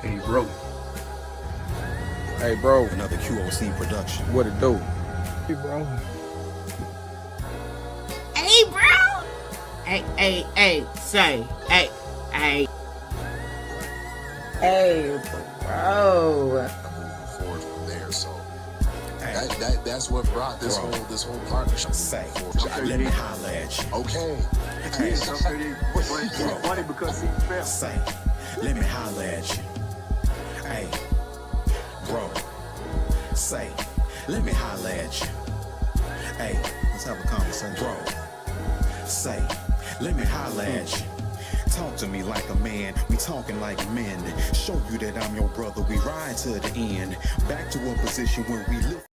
Hey, bro. Hey, bro, Another QOC production. what it do? Hey, bro. Hey, bro. Hey, say, hey. Hey, bro. Moving forward from there. So that's what brought this whole partnership Say, forward. let me holler at you. Okay. Hey, But it's funny because he felt. say, let me holler at you. Hey, bro. Say, let me holler at you. Hey, let's have a conversation. Bro. Say, let me holler at you. Talk to me like a man, we talking like men. Show you that I'm your brother, we ride to the end. Back to a position where we live.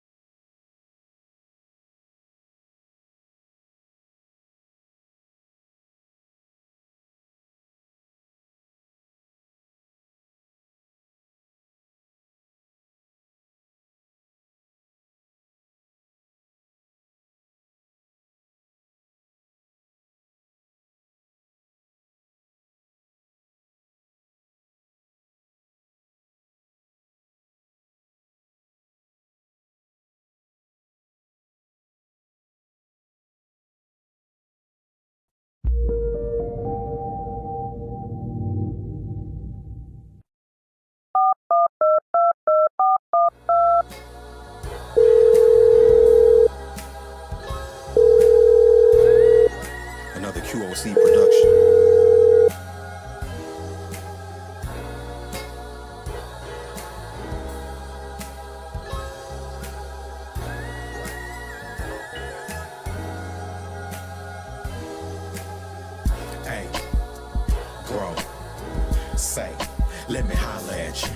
Another QOC production. Hey, bro, say, let me holler at you.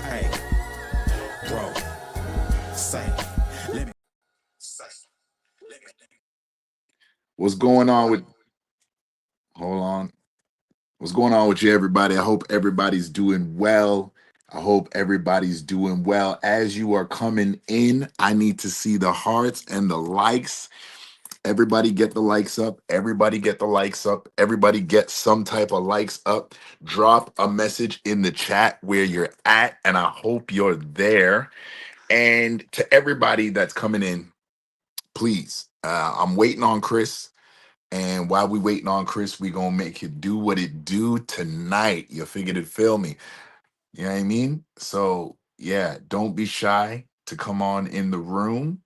Hey, bro, say, let me. Say, let me. What's going on with? Hold on. What's going on with you, everybody? I hope everybody's doing well. I hope everybody's doing well. As you are coming in, I need to see the hearts and the likes. Everybody get the likes up. Everybody get the likes up. Everybody get some type of likes up. Drop a message in the chat where you're at, and I hope you're there. And to everybody that's coming in, please, I'm waiting on Chris. And while we waiting on Chris, we gonna make it do what it do tonight. You figured it, feel me. You know what I mean? So yeah, don't be shy to come on in the room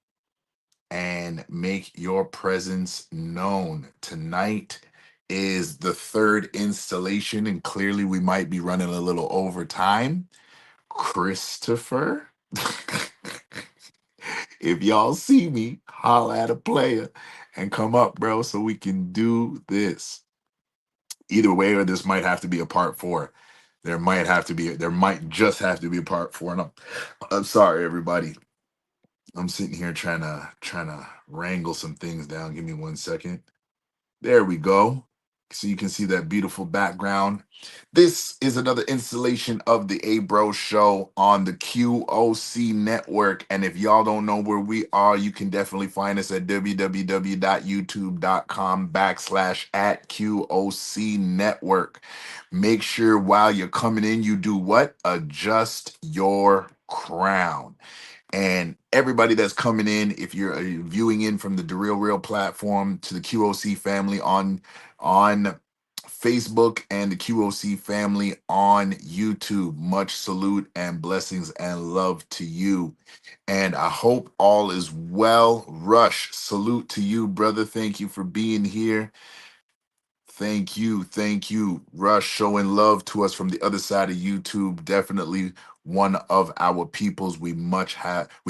and make your presence known. Tonight is the third installation, and clearly we might be running a little over time. Christopher, if y'all see me, holla at a player and come up, bro, so we can do this. Either way, or this might have to be a part four. There might just have to be a part four. And I'm sorry, everybody. I'm sitting here trying to wrangle some things down. Give me 1 second. There we go. So you can see that beautiful background. This is another installation of the A Bro Show on the QOC Network. And if y'all don't know where we are, you can definitely find us at www.youtube.com/at QOC Network. Make sure while you're coming in, you do what? Adjust your crown. And everybody that's coming in, if you're viewing in from the Real Real platform, to the QOC family on Facebook and the QOC family on YouTube, much salute and blessings and love to you. And I hope all is well. Rush, salute to you, brother. Thank you for being here. Thank you, Rush, showing love to us from the other side of YouTube. Definitely one of our peoples. We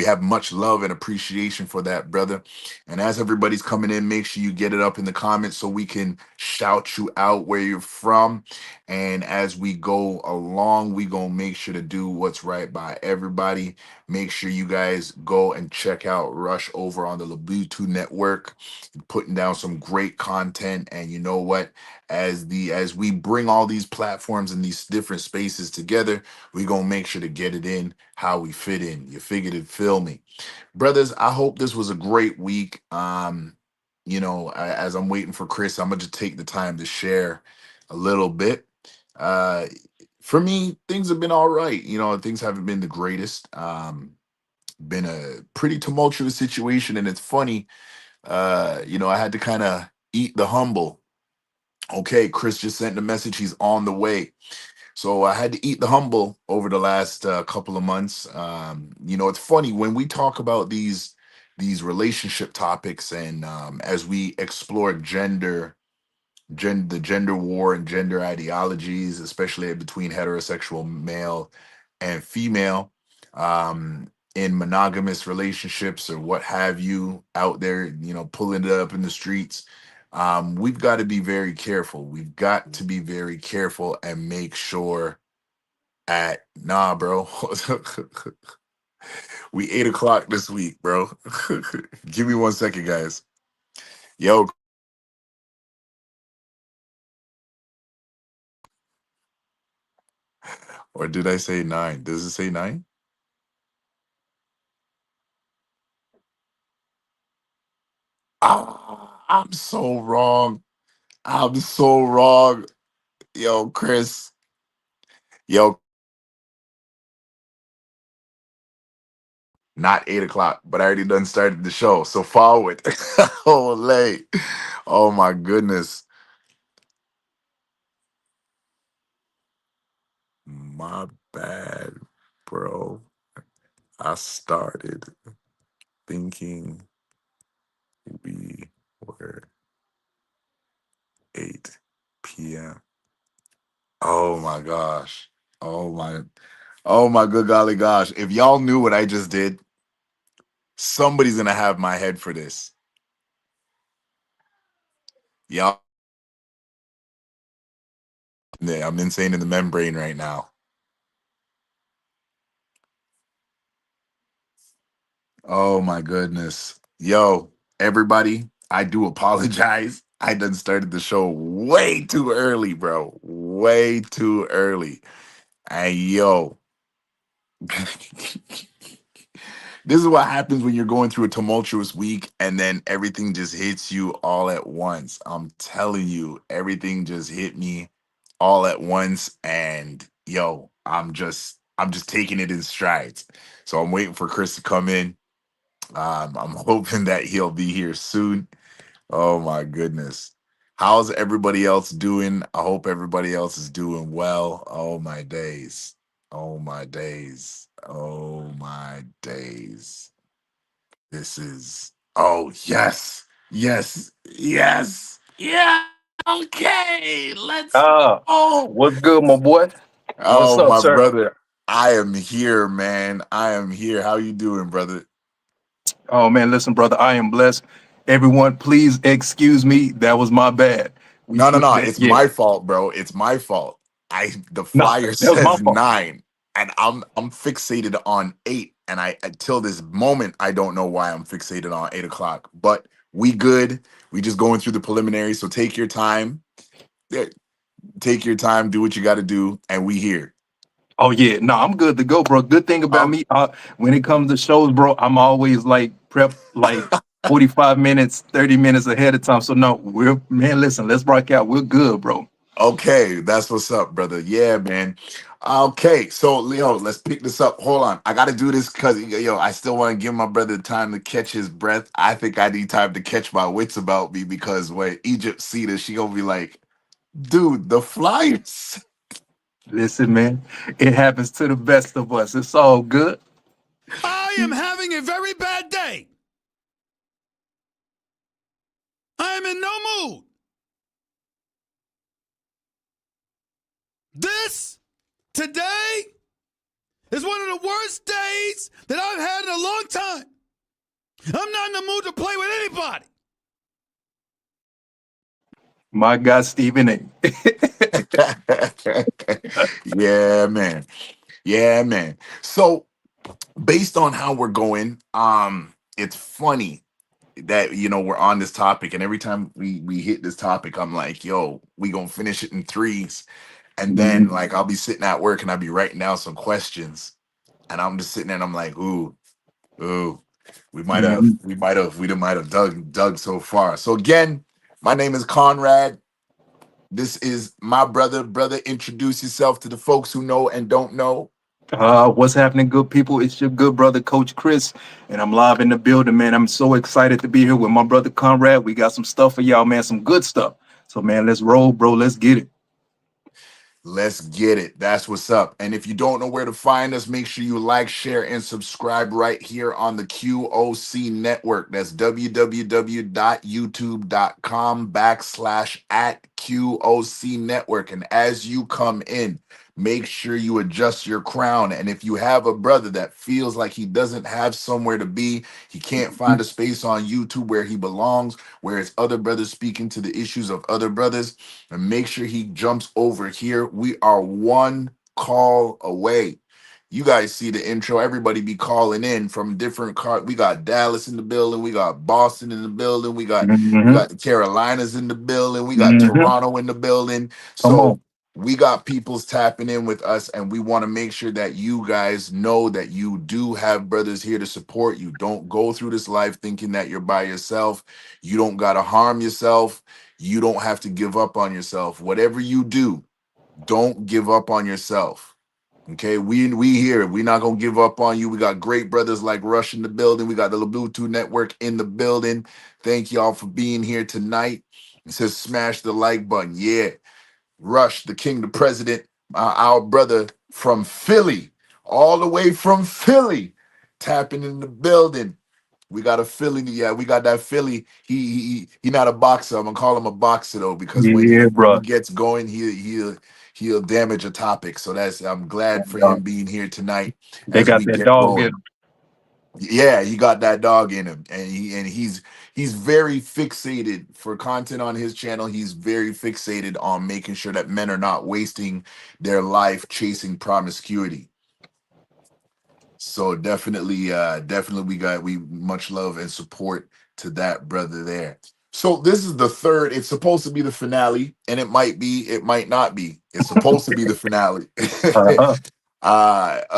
have much love and appreciation for that, brother. And as everybody's coming in, make sure you get it up in the comments so we can shout you out where you're from. And as we go along, we gonna make sure to do what's right by everybody. Make sure you guys go and check out Rush over on the Labutu Network, putting down some great content. And you know what? As we bring all these platforms and these different spaces together, we gonna make sure to get it in how we fit in. You figured it, feel me, brothers. I hope this was a great week. As I'm waiting for Chris, I'm gonna just take the time to share a little bit. uh For me, things have been all right. Things haven't been the greatest. Been a pretty tumultuous situation, and it's funny. I had to kind of eat the humble. Okay, Chris just sent the message. He's on the way. So I had to eat the humble over the last couple of months. It's funny when we talk about these relationship topics, and as we explore the gender war and gender ideologies, especially between heterosexual male and female, in monogamous relationships or what have you out there, pulling it up in the streets. We've got to be very careful. We've got to be very careful and make sure at nah, bro. We 8 o'clock this week, bro. Give me 1 second, guys. Yo, or did I say 9? Does it say 9? Ah, I'm so wrong. I'm so wrong. Yo, Chris. Yo, not 8 o'clock, but I already done started the show. So forward. Oh, late. Oh my goodness. My bad, bro. I started thinking we were 8 p.m. Oh my gosh. Oh my good golly gosh. If y'all knew what I just did, somebody's gonna have my head for this. Y'all, yeah, I'm insane in the membrane right now. Oh my goodness. Yo, everybody, I do apologize. I done started the show way too early, bro. Way too early. And yo, this is what happens when you're going through a tumultuous week and then everything just hits you all at once. I'm telling you, everything just hit me all at once, and yo, I'm just taking it in strides. So I'm waiting for Chris to come in. I'm hoping that he'll be here soon. Oh my goodness. How's everybody else doing? I hope everybody else is doing well. Oh my days. Oh my days. Oh my days. This is, oh, yes. Yes. Yes. Yeah. Okay. Let's go. What's good, my boy? What's Oh, up, my sir? brother. I am here, man. I am here. How you doing, brother? Oh man, listen, brother, I am blessed. Everyone, please excuse me. That was my bad. No, no, no. It's Yeah, my fault, bro. It's my fault. The no, flyer that was my says fault. 9, and I'm fixated on 8. And I until this moment, I don't know why I'm fixated on 8 o'clock. But we good. We just going through the preliminary. So take your time. Yeah, take your time. Do what you got to do, and we here. Oh yeah, no, I'm good to go, bro. Good thing about Um, me, when it comes to shows, bro, I'm always like prep like 45 minutes, 30 minutes ahead of time. So no, we're man, listen, let's rock out. We're good, bro. okay, that's what's up, brother. Yeah, man. Okay, so Leo, let's pick this up. Hold on, I got to do this because I still want to give my brother time to catch his breath. I think I need time to catch my wits about me because when Egypt see this, she gonna be like, "Dude, the Flyers." Listen, man, it happens to the best of us. It's all good. I am having a very bad day. I am in no mood. This today is one of the worst days that I've had in a long time. I'm not in the mood to play with anybody. My God, Stephen A. Yeah, man. Yeah, man. So based on how we're going, it's funny that we're on this topic, and every time we hit this topic, I'm like, yo, we gonna finish it in threes. And then like I'll be sitting at work and I'll be writing down some questions, and I'm just sitting there and I'm like, ooh, we might have dug so far. So again, my name is Conrad. This is my brother. Brother, introduce yourself to the folks who know and don't know. What's happening, good people? It's your good brother, Coach Chris, and I'm live in the building, man. I'm so excited to be here with my brother Conrad. We got some stuff for y'all, man, some good stuff. So, man, let's roll, bro. Let's get it. Let's get it. That's what's up. And if you don't know where to find us, make sure you like, share, and subscribe right here on the QOC Network. That's www.youtube.com/@QOC Network. And as you come in, make sure you adjust your crown. And if you have a brother that feels like he doesn't have somewhere to be, he can't find a space on YouTube where he belongs, where it's other brothers speaking to the issues of other brothers, and make sure he jumps over here. We are one call away. You guys see the intro. Everybody be calling in from different we got Dallas in the building. We got Boston in the building. We got Mm-hmm. the Carolinas in the building. We got Mm-hmm. Toronto in the building. Come on. So we got people's tapping in with us, and we want to make sure that you guys know that you do have brothers here to support you. Don't go through this life thinking that you're by yourself. You don't got to harm yourself. You don't have to give up on yourself. Whatever you do, don't give up on yourself. Okay, we here. We're not gonna give up on you. We got great brothers like Rush in the building. We got the Labutu Network in the building. Thank y'all for being here tonight. It says smash the like button. Yeah, Rush, the king, the president, our brother from Philly, all the way from Philly, tapping in the building. We got a Philly, yeah. We got that Philly. He not a boxer. I'm gonna call him a boxer though, because Yeah, when he bro. gets going, he'll damage a topic. So I'm glad for him being here tonight They as got we that get dog in going. Yeah, he got that dog in him, and he's very fixated for content on his channel. He's very fixated on making sure that men are not wasting their life chasing promiscuity. So definitely we much love and support to that brother there. So this is the third. It's supposed to be the finale, and it might be, it might not be. It's supposed to be the finale Uh-huh.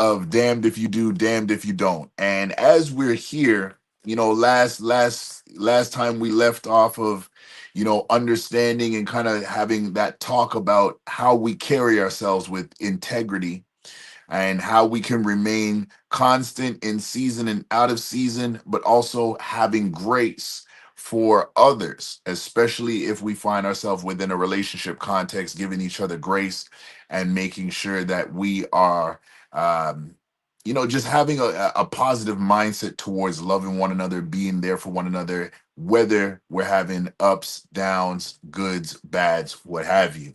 of damned if you do, damned if you don't. And as we're here, last time we left off of, understanding and kind of having that talk about how we carry ourselves with integrity and how we can remain constant in season and out of season, but also having grace for others, especially if we find ourselves within a relationship context, giving each other grace and making sure that we are, just having a positive mindset towards loving one another, being there for one another, whether we're having ups, downs, goods, bads, what have you.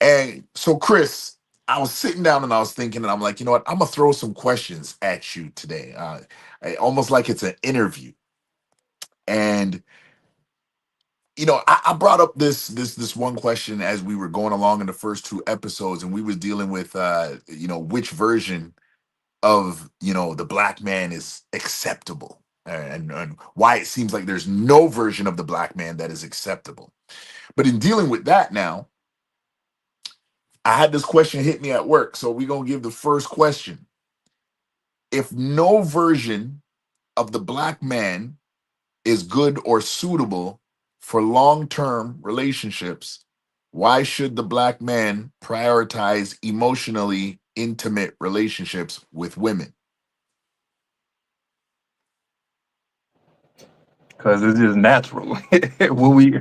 And so, Chris, I was sitting down and I was thinking, and I'm like, you know what? I'm gonna throw some questions at you today, almost like it's an interview. And I brought up this one question as we were going along in the first two episodes, and we was dealing with, which version of the black man is acceptable, and why it seems like there's no version of the black man that is acceptable. But in dealing with that now, I had this question hit me at work. So we're going to give the first question. If no version of the black man is good or suitable for long-term relationships, why should the black man prioritize emotionally intimate relationships with women? Because it's just natural. what we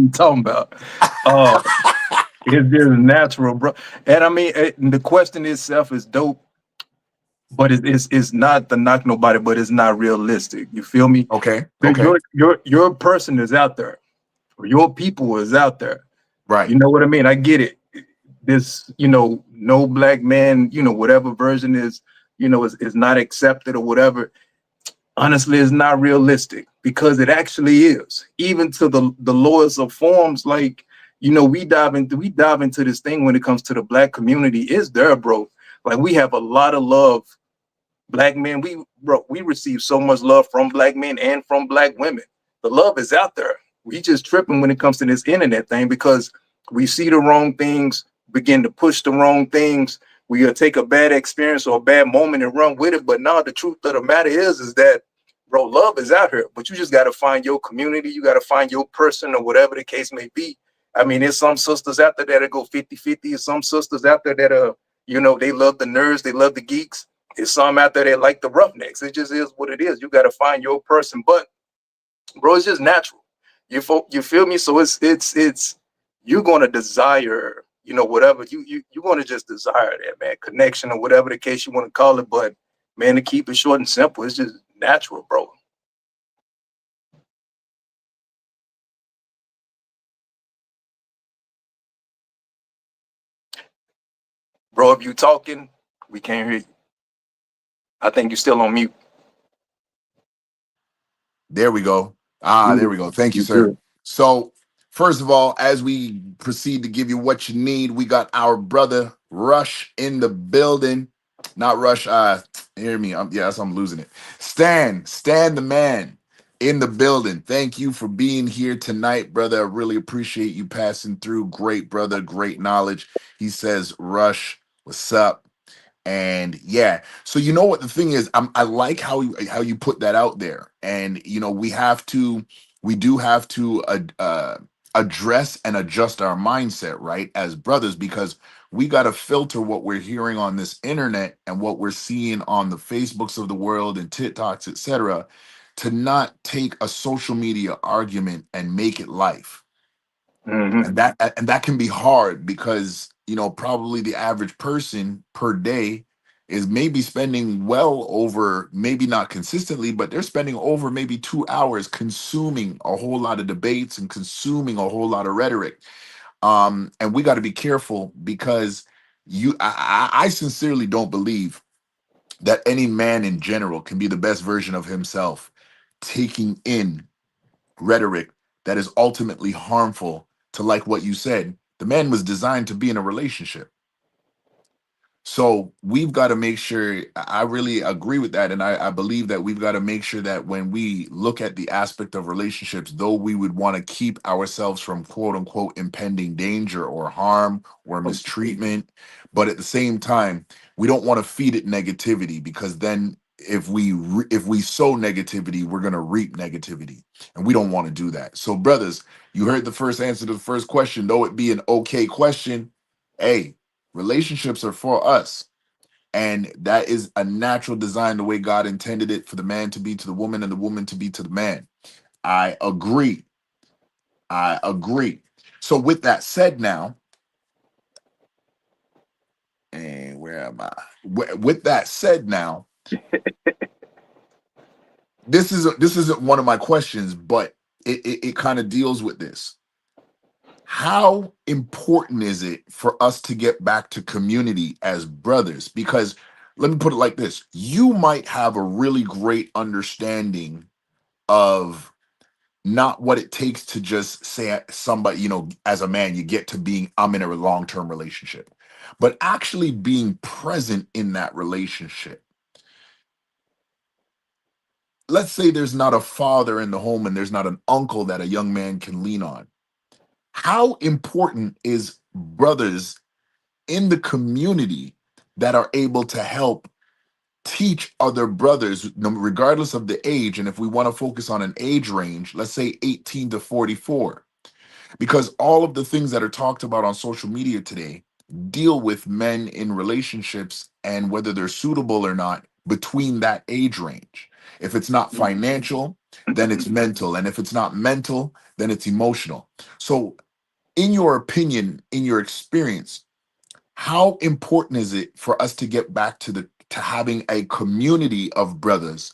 talking about. Uh, it's just natural, bro. And I mean, the question itself is dope, but it's not to knock nobody, but it's not realistic. You feel me? Okay. But Okay. your person is out there, or your people is out there. Right. You know what I mean? I get it. This, no black man, whatever version is not accepted or whatever. Honestly, it's not realistic, because it actually is. Even to the lowest of forms, like, we dive into this thing when it comes to the black community. Is there, bro? Like, we have a lot of love. Black men, we receive so much love from black men and from black women. The love is out there. We just tripping when it comes to this internet thing, because we see the wrong things, begin to push the wrong things. We take a bad experience or a bad moment and run with it. But now the truth of the matter is that, bro, love is out here, but you just got to find your community. You got to find your person, or whatever the case may be, I mean, there's some sisters out there that go 50-50. There's some sisters out there that you know, they love the nerds, they love the geeks. There's some out there that like the roughnecks. It just is what it is. You got to find your person. But bro, it's just natural. You feel me? So it's you're gonna desire, you know, whatever you're gonna just desire that, man, connection or whatever the case you want to call it. But man, to keep it short and simple, it's just natural, bro. Bro, if you talking, we can't hear you. I think you're still on mute. There we go. There we go. Thank you, sir. So, first of all, as we proceed to give you what you need, we got our brother Rush in the building. Not Rush. Hear me. I'm losing it. Stan the man in the building. Thank you for being here tonight, brother. I really appreciate you passing through. Great, brother. Great knowledge. He says, Rush, what's up? And yeah, so you know what the thing is, I like how you put that out there, and you know we do have to address and adjust our mindset, right, as brothers, because we got to filter what we're hearing on this internet and what we're seeing on the Facebooks of the world and TikToks, etc., to not take a social media argument and make it life. And that can be hard because, you know, probably the average person per day is maybe spending well over, maybe not consistently, but they're spending over maybe 2 hours consuming a whole lot of debates and consuming a whole lot of rhetoric. And we got to be careful because I sincerely don't believe that any man in general can be the best version of himself, taking in rhetoric that is ultimately harmful to, like what you said, the man was designed to be in a relationship. So we've got to make sure, I really agree with that. And I believe that we've got to make sure that when we look at the aspect of relationships, though we would want to keep ourselves from quote unquote impending danger or harm or mistreatment, but at the same time, we don't want to feed it negativity, because then if we sow negativity, we're going to reap negativity, and we don't want to do that. So brothers, you heard the first answer to the first question, though it be an okay question. Hey, relationships are for us, and that is a natural design, the way God intended it, for the man to be to the woman and the woman to be to the man. I agree. So with that said now, and where am I? With that said now, this isn't one of my questions, but it kind of deals with this. How important is it for us to get back to community as brothers? Because let me put it like this. You might have a really great understanding of not what it takes to just say somebody, you know, as a man, you get to being, I'm in a long-term relationship, but actually being present in that relationship. Let's say there's not a father in the home and there's not an uncle that a young man can lean on. How important is brothers in the community that are able to help teach other brothers, regardless of the age? And if we want to focus on an age range, let's say 18 to 44, because all of the things that are talked about on social media today deal with men in relationships and whether they're suitable or not between that age range. If it's not financial, then it's mental. And if it's not mental, then it's emotional. So in your opinion, in your experience, how important is it for us to get back to having a community of brothers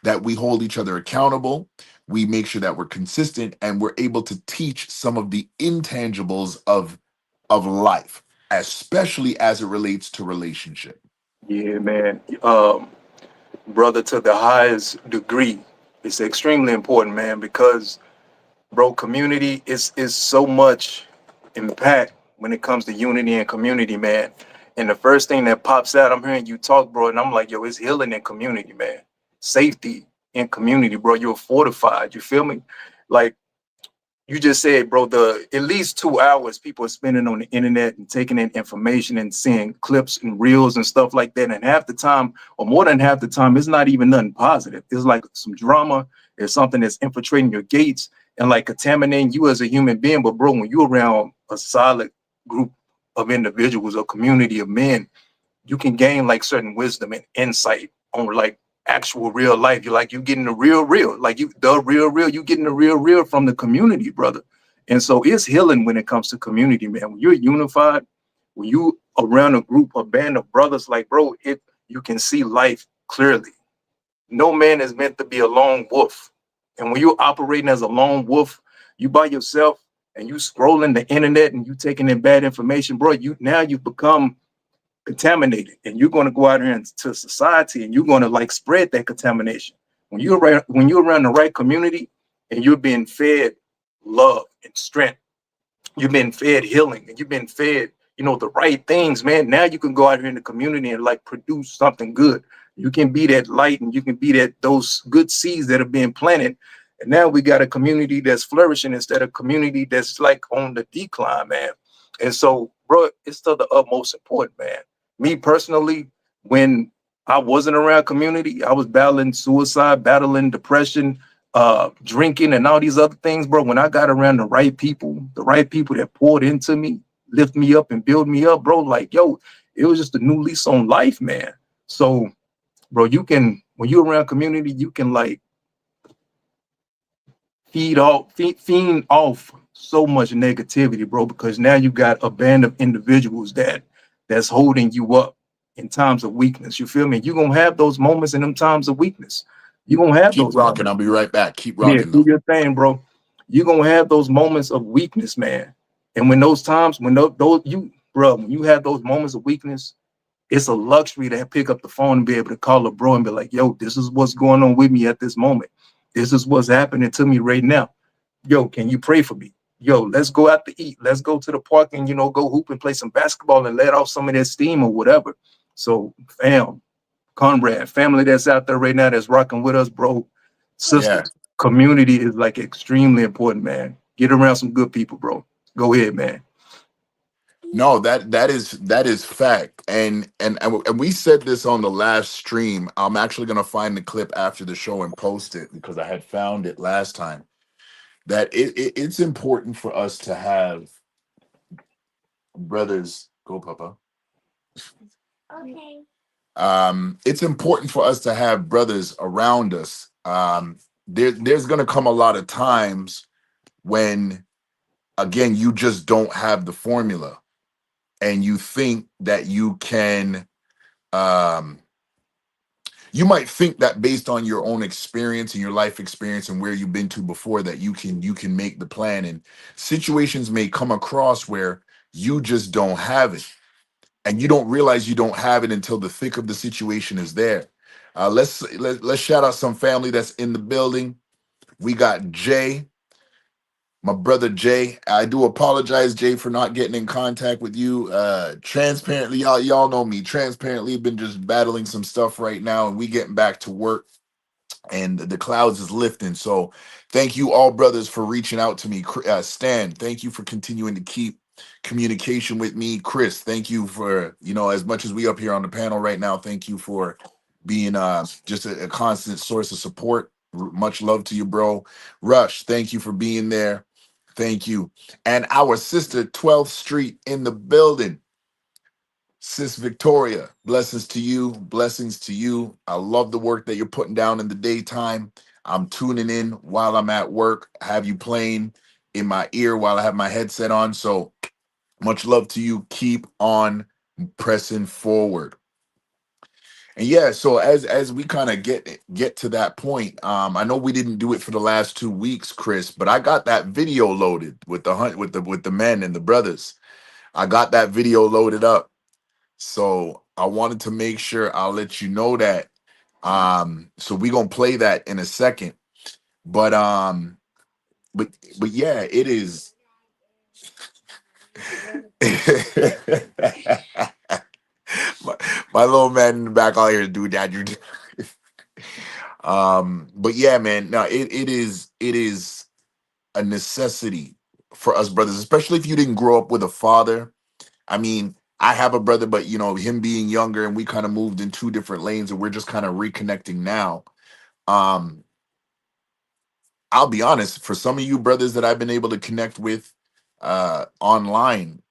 that we hold each other accountable, we make sure that we're consistent, and we're able to teach some of the intangibles of life, especially as it relates to relationship? Yeah, man. Brother, to the highest degree, it's extremely important, man, because bro, community is so much impact when it comes to unity and community, man. And the first thing that pops out, I'm hearing you talk, bro, and I'm like, yo, it's healing in community, man. Safety in community, bro. You're fortified. You feel me? Like you just said, bro, the at least 2 hours people are spending on the internet and taking in information and seeing clips and reels and stuff like that. And half the time, or more than half the time, it's not even nothing positive. It's like some drama. It's something that's infiltrating your gates. and like contaminating you as a human being. But bro, when you're around a solid group of individuals, a community of men, you can gain like certain wisdom and insight on like actual real life. You're like, you getting the real, like you you getting the real from the community, brother. And so it's healing when it comes to community, man. When you're unified, when you around a group, a band of brothers, like bro, you can see life clearly. No man is meant to be a lone wolf. And when you're operating as a lone wolf, you by yourself and you scrolling the internet and you taking in bad information, bro, you've become contaminated, and you're going to go out here into society and you're going to like spread that contamination. When you're around the right community and you're being fed love and strength, you've been fed healing, and you've been fed, the right things, man. Now you can go out here in the community and like produce something good. You can be that light, and you can be those good seeds that are being planted. And now we got a community that's flourishing instead of a community that's like on the decline, man. And so, bro, it's still the utmost important, man. Me personally, when I wasn't around community, I was battling suicide, battling depression, drinking, and all these other things, bro. When I got around the right people that poured into me, lift me up and build me up, bro, like, yo, it was just a new lease on life, man. So, bro, when you're around community, you can like feed off so much negativity, bro, because now you got a band of individuals that's holding you up in times of weakness. You feel me? You're gonna have those moments in them times of weakness. You're gonna have Keep those rocking. moments. I'll be right back. Keep Yeah, rocking do though. your thing, bro. You're gonna have those moments of weakness, man. And when those times, when when you have those moments of weakness, it's a luxury to pick up the phone and be able to call a bro and be like, yo, this is what's going on with me at this moment. This is what's happening to me right now. Yo, can you pray for me? Yo, let's go out to eat. Let's go to the park and, go hoop and play some basketball and let off some of that steam or whatever. So, comrade, family that's out there right now that's rocking with us, bro, sisters, Yeah. community is like extremely important, man. Get around some good people, bro. Go ahead, man. No, that is fact. And we said this on the last stream. I'm actually gonna find the clip after the show and post it because I had found it last time. That it's important for us to have brothers. Go, Papa. Okay. It's important for us to have brothers around us. There's gonna come a lot of times when, again, you just don't have the formula, and you think that you can. You might think that based on your own experience and your life experience and where you've been to before, that you can make the plan, and situations may come across where you just don't have it, and you don't realize you don't have it until the thick of the situation is there. Let's shout out some family that's in the building. We got Jay, my brother Jay. I do apologize, Jay, for not getting in contact with you. Transparently, y'all know me. Transparently, been just battling some stuff right now, and we getting back to work, and the clouds is lifting. So thank you all, brothers, for reaching out to me. Stan, thank you for continuing to keep communication with me. Chris, thank you for, as much as we up here on the panel right now, thank you for being just a constant source of support. Much love to you, bro. Rush, thank you for being there. Thank you. And our sister 12th Street in the building. Sis Victoria, blessings to you. Blessings to you. I love the work that you're putting down in the daytime. I'm tuning in while I'm at work. I have you playing in my ear while I have my headset on. So much love to you. Keep on pressing forward. And yeah, so as we kind of get to that point, I know we didn't do it for the last 2 weeks, Chris, but I got that video loaded with the hunt with the men and the brothers. I got that video loaded up. So I wanted to make sure I'll let you know that. So we gonna play that in a second. But but yeah, it is. my, my little man in the back all here do that. But yeah, man, no, it is a necessity for us brothers, especially if you didn't grow up with a father. I mean, I have a brother, but him being younger, and we kind of moved in two different lanes, and we're just kind of reconnecting now. Um, I'll be honest, for some of you brothers that I've been able to connect with online,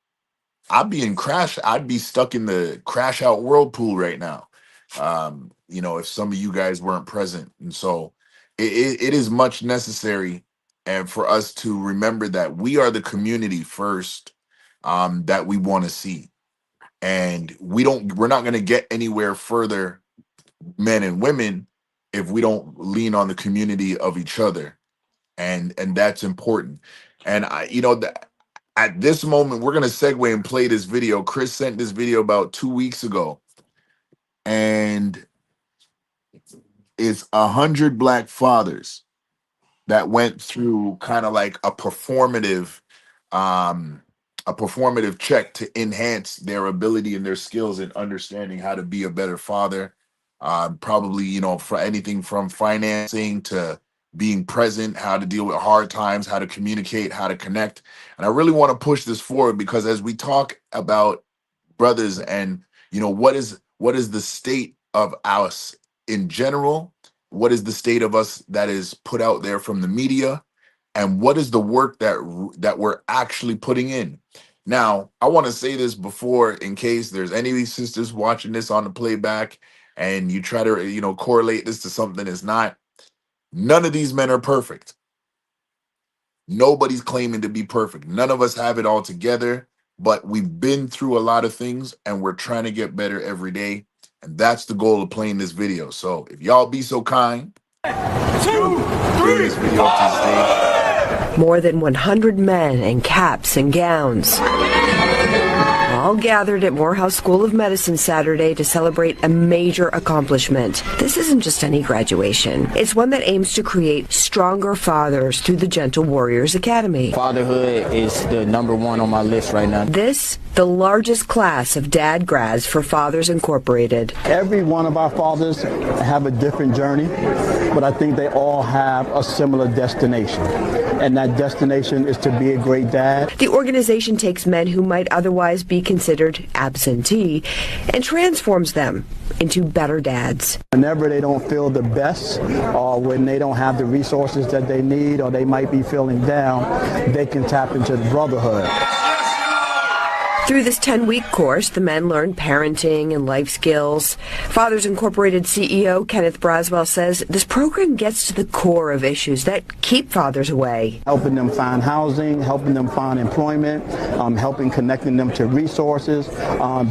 I'd be stuck in the crash out whirlpool right now. If some of you guys weren't present. And so it is much necessary and for us to remember that we are the community first, that we want to see. And we're not going to get anywhere further, men and women, if we don't lean on the community of each other. And that's important. And at this moment, we're gonna segue and play this video. Chris sent this video about 2 weeks ago, and it's 100 black fathers that went through kind of like um a performative check to enhance their ability and their skills in understanding how to be a better father. Probably, for anything from financing to being present, how to deal with hard times, how to communicate, how to connect. And I really want to push this forward because as we talk about brothers and what is the state of us in general, what is the state of us that is put out there from the media, and what is the work that we're actually putting in. Now, I want to say this before, in case there's any of these sisters watching this on the playback and you try to correlate this to something that's not. None of these men are perfect. Nobody's claiming to be perfect. None of us have it all together, but we've been through a lot of things and we're trying to get better every day. And that's the goal of playing this video. So if y'all be so kind, bring this video up to the stage. More than 100 men in caps and gowns, all gathered at Morehouse School of Medicine Saturday to celebrate a major accomplishment. This isn't just any graduation. It's one that aims to create stronger fathers through the Gentle Warriors Academy. Fatherhood is the #1 on my list right now. This, the largest class of dad grads for Fathers Incorporated. Every one of our fathers have a different journey, but I think they all have a similar destination. And that destination is to be a great dad. The organization takes men who might otherwise be considered absentee and transforms them into better dads. Whenever they don't feel the best, or when they don't have the resources that they need, or they might be feeling down, they can tap into the brotherhood. Through this 10-week course, the men learn parenting and life skills. Fathers Incorporated CEO Kenneth Braswell says this program gets to the core of issues that keep fathers away. Helping them find housing, helping them find employment, helping connecting them to resources,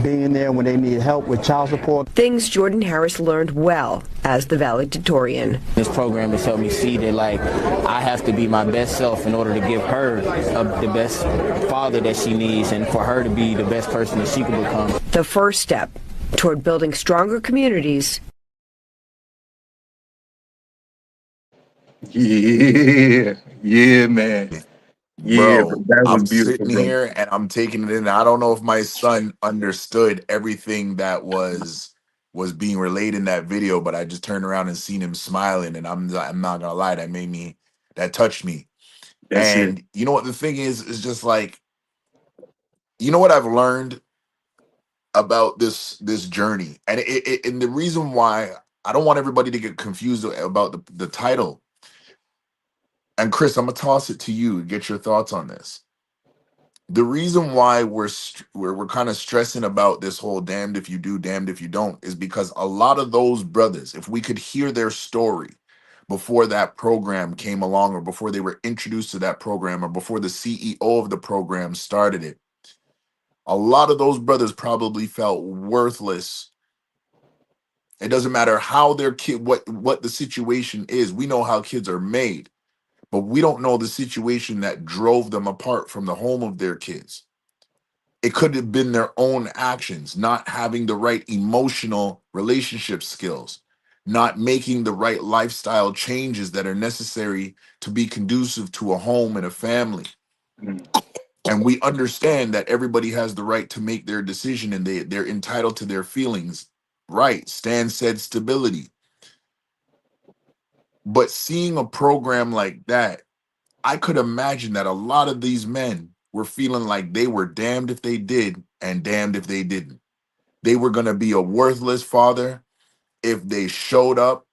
being there when they need help with child support. Things Jordan Harris learned well as the valedictorian. This program has helped me see that, I have to be my best self in order to give her the best father that she needs and for her to be the best person that she can become. The first step toward building stronger communities. Yeah, man. Yeah, Bro, that was I'm beautiful, sitting bro. here and I'm taking it in. I don't know if my son understood everything that was being relayed in that video, but I just turned around and seen him smiling, and I'm not gonna lie, that touched me. That's And it. you know what the thing is just like, what I've learned about this journey, and and the reason why I don't want everybody to get confused about the title. And Chris, I'm gonna toss it to you. Get your thoughts on this. The reason why we're kind of stressing about this whole damned if you do, damned if you don't, is because a lot of those brothers, if we could hear their story before that program came along, or before they were introduced to that program, or before the CEO of the program started it, a lot of those brothers probably felt worthless. It doesn't matter how their kid, what the situation is. We know how kids are made, but we don't know the situation that drove them apart from the home of their kids. It could have been their own actions, not having the right emotional relationship skills, not making the right lifestyle changes that are necessary to be conducive to a home and a family. And we understand that everybody has the right to make their decision, and they're entitled to their feelings. Right. Stan said stability. But seeing a program like that, I could imagine that a lot of these men were feeling like they were damned if they did and damned if they didn't. They were going to be a worthless father if they showed up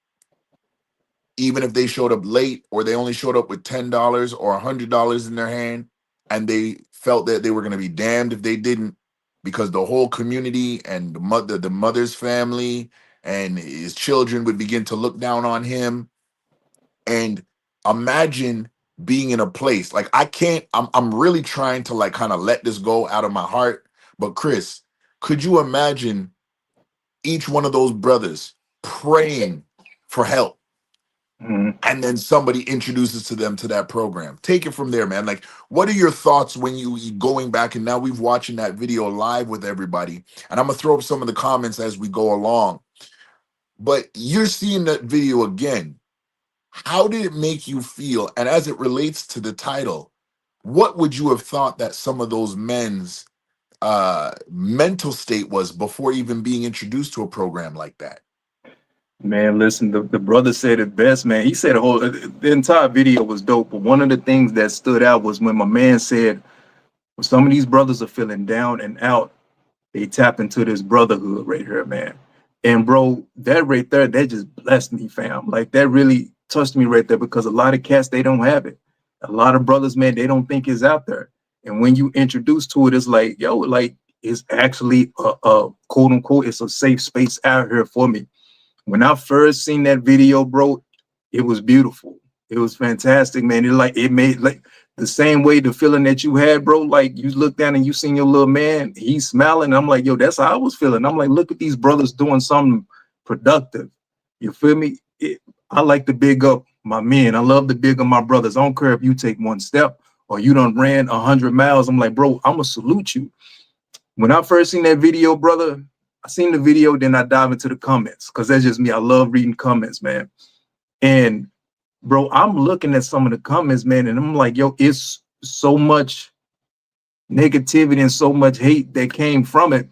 even if they showed up late or they only showed up with $10 or $100 in their hand, and they felt that they were going to be damned if they didn't, because the whole community and the mother's family and his children would begin to look down on him. And imagine being in a place like I can't. I'm really trying to like kind of let this go out of my heart. But Chris, could you imagine each one of those brothers praying for help? And then somebody introduces to them to that program. Take it from there, man. Like, what are your thoughts when you going back, and now we've watching that video live with everybody, and I'm gonna throw up some of the comments as we go along. But you're seeing that video again. How did it make you feel? And as it relates to the title, what would you have thought that some of those men's mental state was before even being introduced to a program like that? Man, listen, the brother said it best, man. He said the entire video was dope, but one of the things that stood out was when my man said, when some of these brothers are feeling down and out, they tap into this brotherhood right here, man. And bro, that right there, that just blessed me, fam. Like, that really touched me right there, because a lot of cats, they don't have it. A lot of brothers, man, they don't think it's out there. And when you introduce to it, it's like, yo, like, it's actually a quote unquote, it's a safe space out here for me. When I first seen that video, bro, it was beautiful. It was fantastic, man. It made like the same way the feeling that you had, bro. Like, you look down and you seen your little man, he's smiling. I'm like, yo, that's how I was feeling. I'm like, look at these brothers doing something productive. You feel me? I like to big up my men. I love to big up my brothers. I don't care if you take one step or you done ran 100 miles. I'm like, bro, I'm gonna salute you. When I first seen that video, brother, I seen the video, then I dive into the comments, because that's just me. I love reading comments, man. And bro, I'm looking at some of the comments, man, and I'm like, yo, it's so much negativity and so much hate that came from it.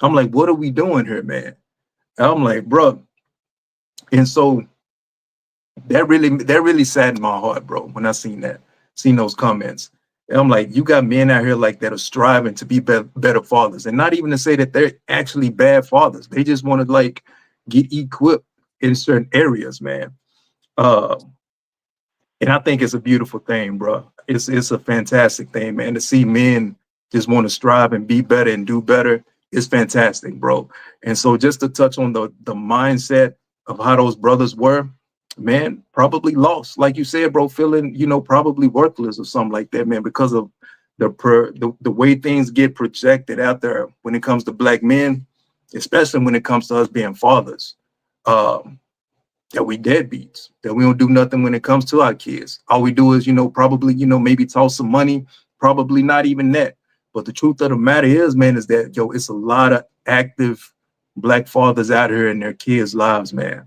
I'm like, what are we doing here, man? And I'm like, bro. And so that really saddened my heart, bro, when I seen those comments. And I'm like, you got men out here like that are striving to be better fathers, and not even to say that they're actually bad fathers. They just want to like get equipped in certain areas, man. And I think it's a beautiful thing, bro. It's a fantastic thing, man, to see men just want to strive and be better and do better. It's fantastic, bro. And so just to touch on the mindset of how those brothers were, man, probably lost, like you said, bro, feeling, probably worthless or something like that, man, because of the way things get projected out there when it comes to black men, especially when it comes to us being fathers, that we deadbeats, that we don't do nothing when it comes to our kids. All we do is, probably, maybe toss some money, probably not even that. But the truth of the matter is, man, is that, yo, it's a lot of active black fathers out here in their kids' lives, man.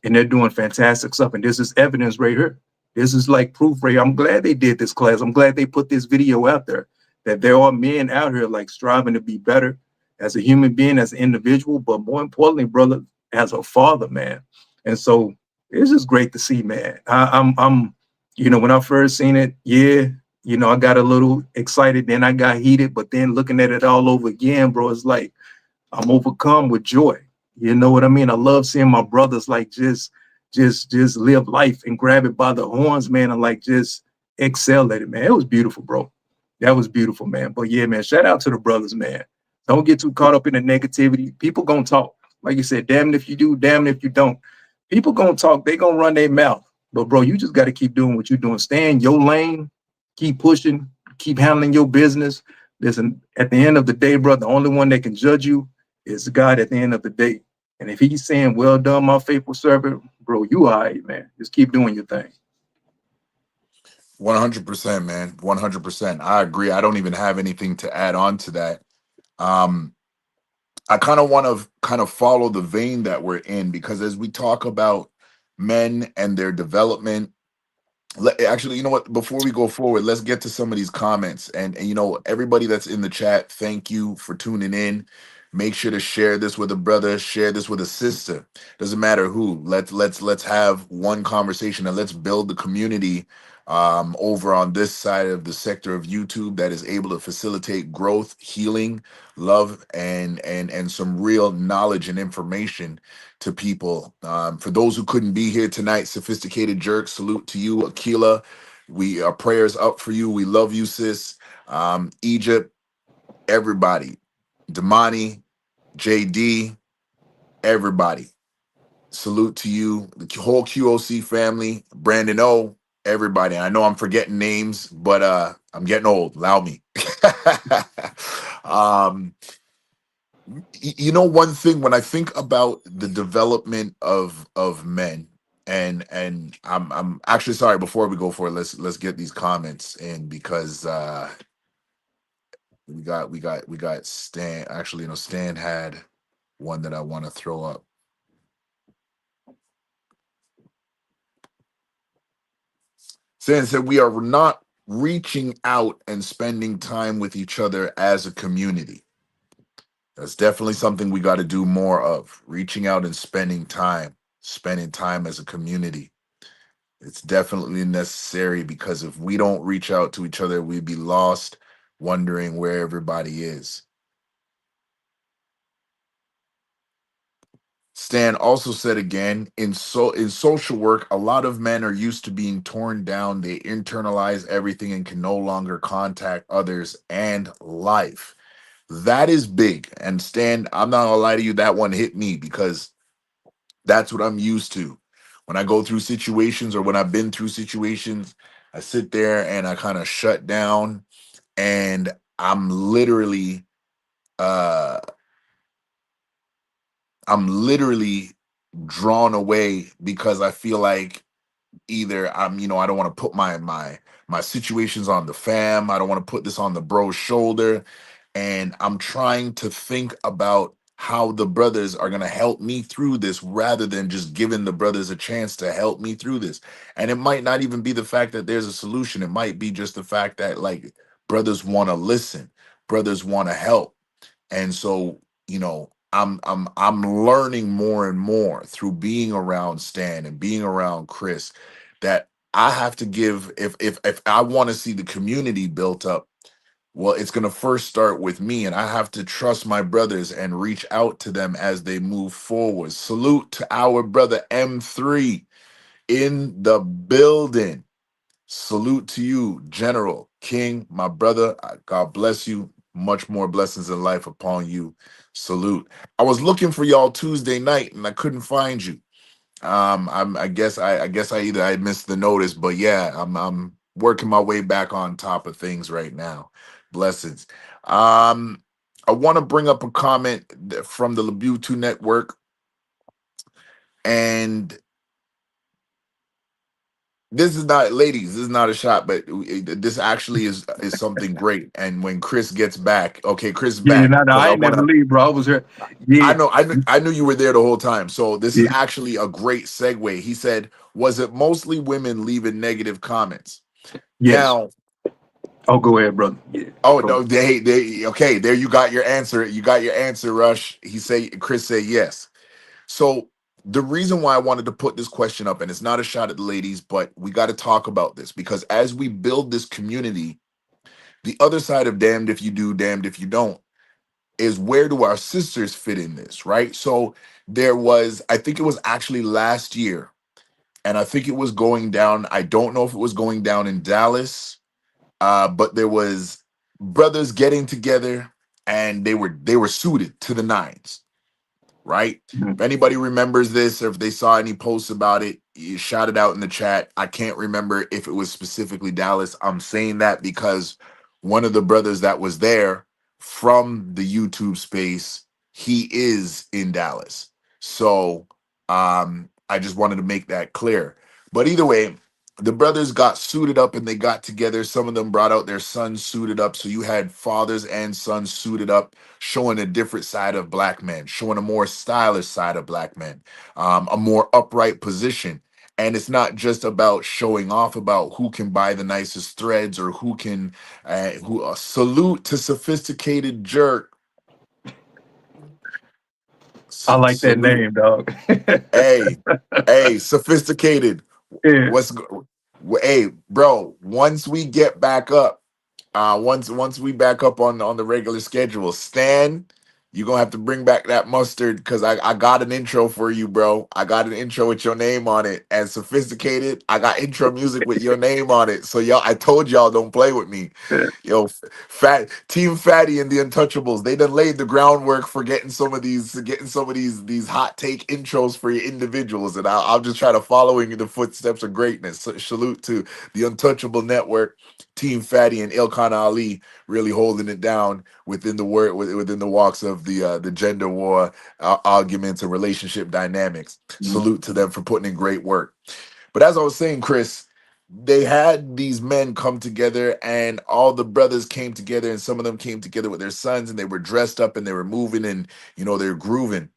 And they're doing fantastic stuff. And this is evidence right here. This is like proof right here. I'm glad they did this class. I'm glad they put this video out there, that there are men out here like striving to be better as a human being, as an individual, but more importantly, brother, as a father, man. And so it's just great to see, man. I'm when I first seen it, yeah, I got a little excited, then I got heated, but then looking at it all over again, bro, it's like I'm overcome with joy. You know what I mean? I love seeing my brothers like just live life and grab it by the horns, man, and like just excel at it, man. It was beautiful, bro. That was beautiful, man. But yeah, man, shout out to the brothers, man. Don't get too caught up in the negativity. People gonna talk. Like you said, damn it if you do, damn it if you don't. People gonna talk, they gonna run their mouth. But bro, you just gotta keep doing what you're doing. Stay in your lane, keep pushing, keep handling your business. Listen, at the end of the day, bro, the only one that can judge you is God at the end of the day. And if he's saying, well done, my faithful servant, bro, you all right, man. Just keep doing your thing. 100%, man. 100%. I agree. I don't even have anything to add on to that. I kind of want to follow the vein that we're in, because as we talk about men and their development, actually, you know what? Before we go forward, let's get to some of these comments. And everybody that's in the chat, thank you for tuning in. Make sure to share this with a brother, share this with a sister. Doesn't matter who. Let's have one conversation and let's build the community over on this side of the sector of YouTube that is able to facilitate growth, healing, love, and some real knowledge and information to people. For those who couldn't be here tonight, Sophisticated Jerk, salute to you, Akila. We our prayers up for you. We love you, sis. Egypt, everybody, Damani, JD, everybody. Salute to you, the whole QOC family, Brandon O, everybody. I know I'm forgetting names, but I'm getting old. Allow me. um, you know, one thing when I think about the development of men, and I'm actually sorry. Before we go for it, let's get these comments in because we got Stan. Actually, you know, Stan had one that I want to throw up. Stan said we are not reaching out and spending time with each other as a community. That's definitely something we got to do more of. Reaching out and spending time as a community. It's definitely necessary because if we don't reach out to each other, we'd be lost, wondering where everybody is. Stan also said again, in social work, a lot of men are used to being torn down. They internalize everything and can no longer contact others and life. That is big. And Stan, I'm not gonna lie to you, that one hit me because that's what I'm used to. When I go through situations or when I've been through situations, I sit there and I kind of shut down and uh I'm literally drawn away because I feel like either I don't want to put my situations on the fam. I don't want to put this on the bro's shoulder. And I'm trying to think about how the brothers are going to help me through this rather than just giving the brothers a chance to help me through this. And it might not even be the fact that there's a solution. It might be just the fact that like brothers want to listen, brothers want to help. And so, I'm learning more and more through being around Stan and being around Chris that I have to give if I want to see the community built up, well, it's going to first start with me and I have to trust my brothers and reach out to them as they move forward. Salute to our brother M3 in the building. Salute to you, General King, my brother. God bless you. Much more blessings in life upon you. Salute. I was looking for y'all Tuesday night and I couldn't find you. I guess I either I missed the notice, but yeah, I'm working my way back on top of things right now. Blessings. I want to bring up a comment from the Labutu Network, and this is not, ladies, this is not a shot, but this actually is something great. And when Chris gets back, okay, Chris is Yeah, back no, because I I ain't want never to. leave, bro. I was here. Yeah, I knew you were there the whole time. So this is yeah, actually a great segue. He said, "Was it mostly women leaving negative comments?" yes. Now, Oh, go ahead, brother. Yeah, oh go. no, they okay. There you got your answer. You got your answer, Rush. Chris said yes. So the reason why I wanted to put this question up, and it's not a shot at the ladies, but we got to talk about this because as we build this community, the other side of damned if you do, damned if you don't, is where do our sisters fit in this, right? So there was, I think it was actually last year, and I think it was going down. I don't know if it was going down in Dallas, but there was brothers getting together, and they were suited to the nines, right? If Mhm. anybody remembers this or if they saw any posts about it, you shout it out in the chat. I can't remember if it was specifically Dallas. I'm saying that because one of the brothers that was there from the YouTube space, he is in Dallas. So I just wanted to make that clear. But either way, the brothers got suited up and they got together. Some of them brought out their sons suited up. So you had fathers and sons suited up, showing a different side of black men, showing a more stylish side of black men, a more upright position. And it's not just about showing off about who can buy the nicest threads or who salute to Sophisticated Jerk. I like that Salute. name, dog. Hey, Sophisticated. Yeah. What's go- Hey, bro, once we get back up, once we back up on the regular schedule, Stan, you're gonna have to bring back that mustard because I got an intro for you, bro. I got an intro with your name on it and sophisticated. I got intro music with your name on it. So y'all, I told y'all don't play with me. Yo, fat Team Fatty and the Untouchables, they done laid the groundwork for getting some of these hot take intros for your individuals, and I'll just try to following in the footsteps of greatness. So, salute to the Untouchable Network, Team Fatty and Ilkhan Ali, really holding it down within the walks of the gender war arguments and relationship dynamics. Salute to them for putting in great work. But as I was saying, Chris, they had these men come together and all the brothers came together and some of them came together with their sons and they were dressed up and they were moving and they're grooving.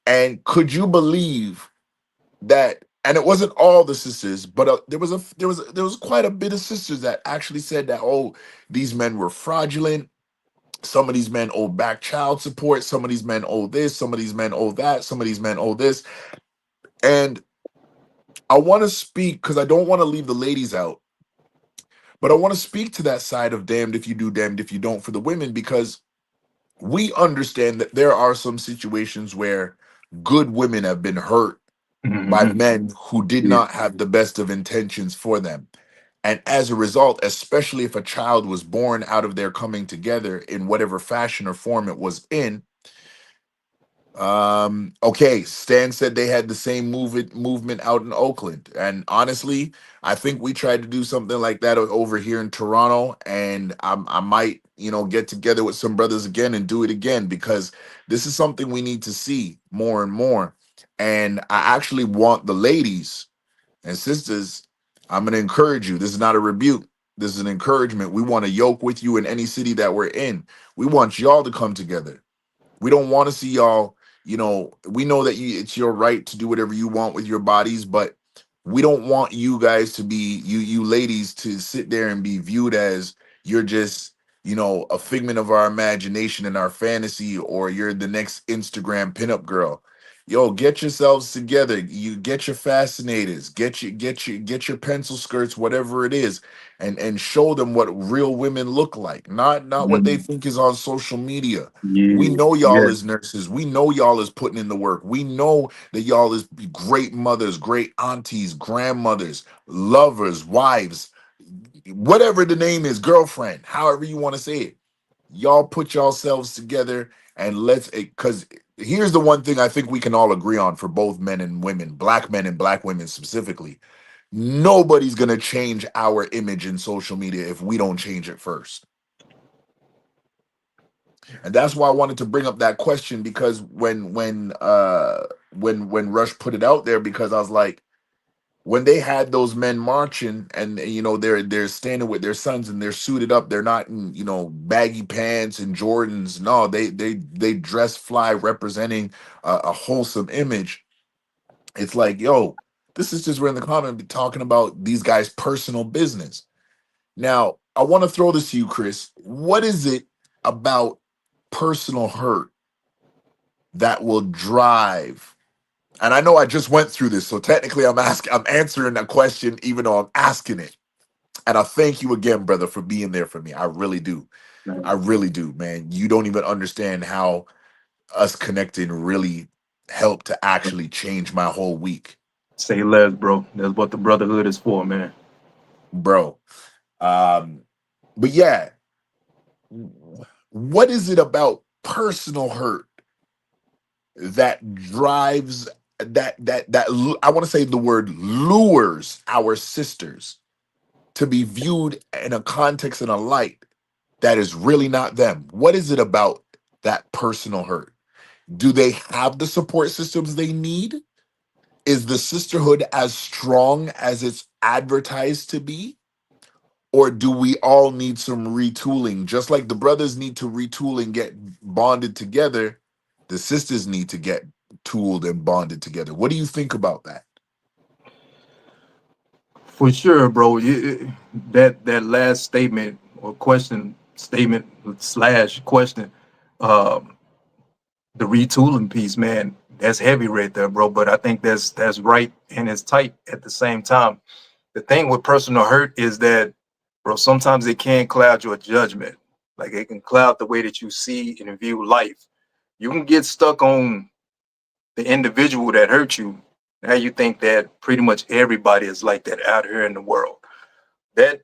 And could you believe that? And it wasn't all the sisters, but there was quite a bit of sisters that actually said that, oh, these men were fraudulent. Some of these men owe back child support. Some of these men owe this. Some of these men owe that. Some of these men owe this. And I want to speak because I don't want to leave the ladies out. But I want to speak to that side of damned if you do, damned if you don't for the women, because we understand that there are some situations where good women have been hurt by men who did Yeah. not have the best of intentions for them. And as a result, especially if a child was born out of their coming together in whatever fashion or form it was in, okay, Stan said they had the same movement out in Oakland, and honestly, I think we tried to do something like that over here in Toronto, and I might get together with some brothers again and do it again because this is something we need to see more and more. And I actually want the ladies and sisters, I'm going to encourage you. This is not a rebuke. This is an encouragement. We want to yoke with you in any city that we're in. We want y'all to come together. We don't want to see y'all, we know that it's your right to do whatever you want with your bodies, but we don't want you guys to be, you ladies to sit there and be viewed as you're just, a figment of our imagination and our fantasy, or you're the next Instagram pinup girl. Yo, get yourselves together. You get your fascinators, get your pencil skirts, whatever it is, and show them what real women look like, not what they think is on social media. We Yeah. know y'all Yeah. as nurses. We know y'all is putting in the work. We know that y'all is great mothers, great aunties, grandmothers, lovers, wives, whatever the name is, girlfriend, however you want to say it. Y'all put yourselves together and because here's the one thing I think we can all agree on for both men and women, black men and black women specifically. Nobody's going to change our image in social media if we don't change it first. And that's why I wanted to bring up that question, because when Rush put it out there, because I was like, when they had those men marching and they're standing with their sons and they're suited up, they're not in baggy pants and Jordans. No, they dress fly, representing a wholesome image. It's like, yo, this is just we're in the comment talking about these guys' personal business. Now, I want to throw this to you, Chris. What is it about personal hurt that will drive? And I know I just went through this, so technically I'm answering a question even though I'm asking it. And I thank you again, brother, for being there for me. I really do. I really do, man. You don't even understand how us connecting really helped to actually change my whole week. Say less, bro. That's what the brotherhood is for, man. Bro. But yeah, what is it about personal hurt that drives I want to say the word lures our sisters to be viewed in a context and a light that is really not them? What is it about that personal hurt? Do they have the support systems they need? Is the sisterhood as strong as it's advertised to be? Or do we all need some retooling? Just like the brothers need to retool and get bonded together, the sisters need to get tooled and bonded together. What do you think about that? For sure, bro. That last statement or statement / question, the retooling piece, man, that's heavy right there, bro. But I think that's right and it's tight at the same time. the thing with personal hurt is that, bro, sometimes it can cloud your judgment. Like it can cloud the way that you see and view life. You can get stuck on the individual that hurt you. Now you think that pretty much everybody is like that out here in the world. That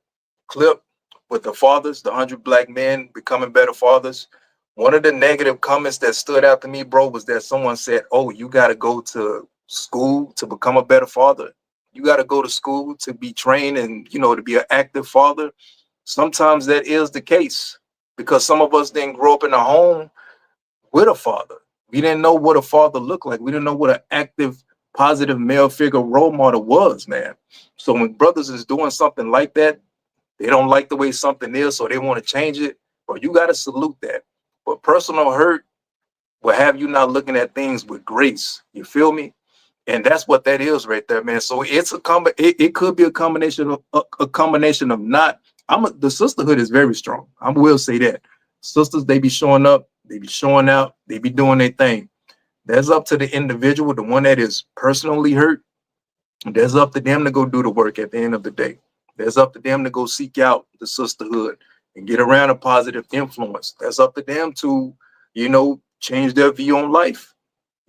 clip with the fathers, the 100 black men becoming better fathers, one of the negative comments that stood out to me, bro, was that someone said, oh, you got to go to school to become a better father. You got to go to school to be trained and, to be an active father. Sometimes that is the case because some of us didn't grow up in a home with a father. We didn't know what a father looked like. We didn't know what an active, positive male figure role model was, man. So when brothers is doing something like that, they don't like the way something is, so they want to change it, or you got to salute that. But personal hurt will have you not looking at things with grace. You feel me? And that's what that is right there, man. So it's it could be a combination of not. The sisterhood is very strong. I will say that. Sisters, they be showing up, they be showing out, they be doing their thing. That's up to the individual, the one that is personally hurt. That's up to them to go do the work at the end of the day. That's up to them to go seek out the sisterhood and get around a positive influence. That's up to them to, change their view on life.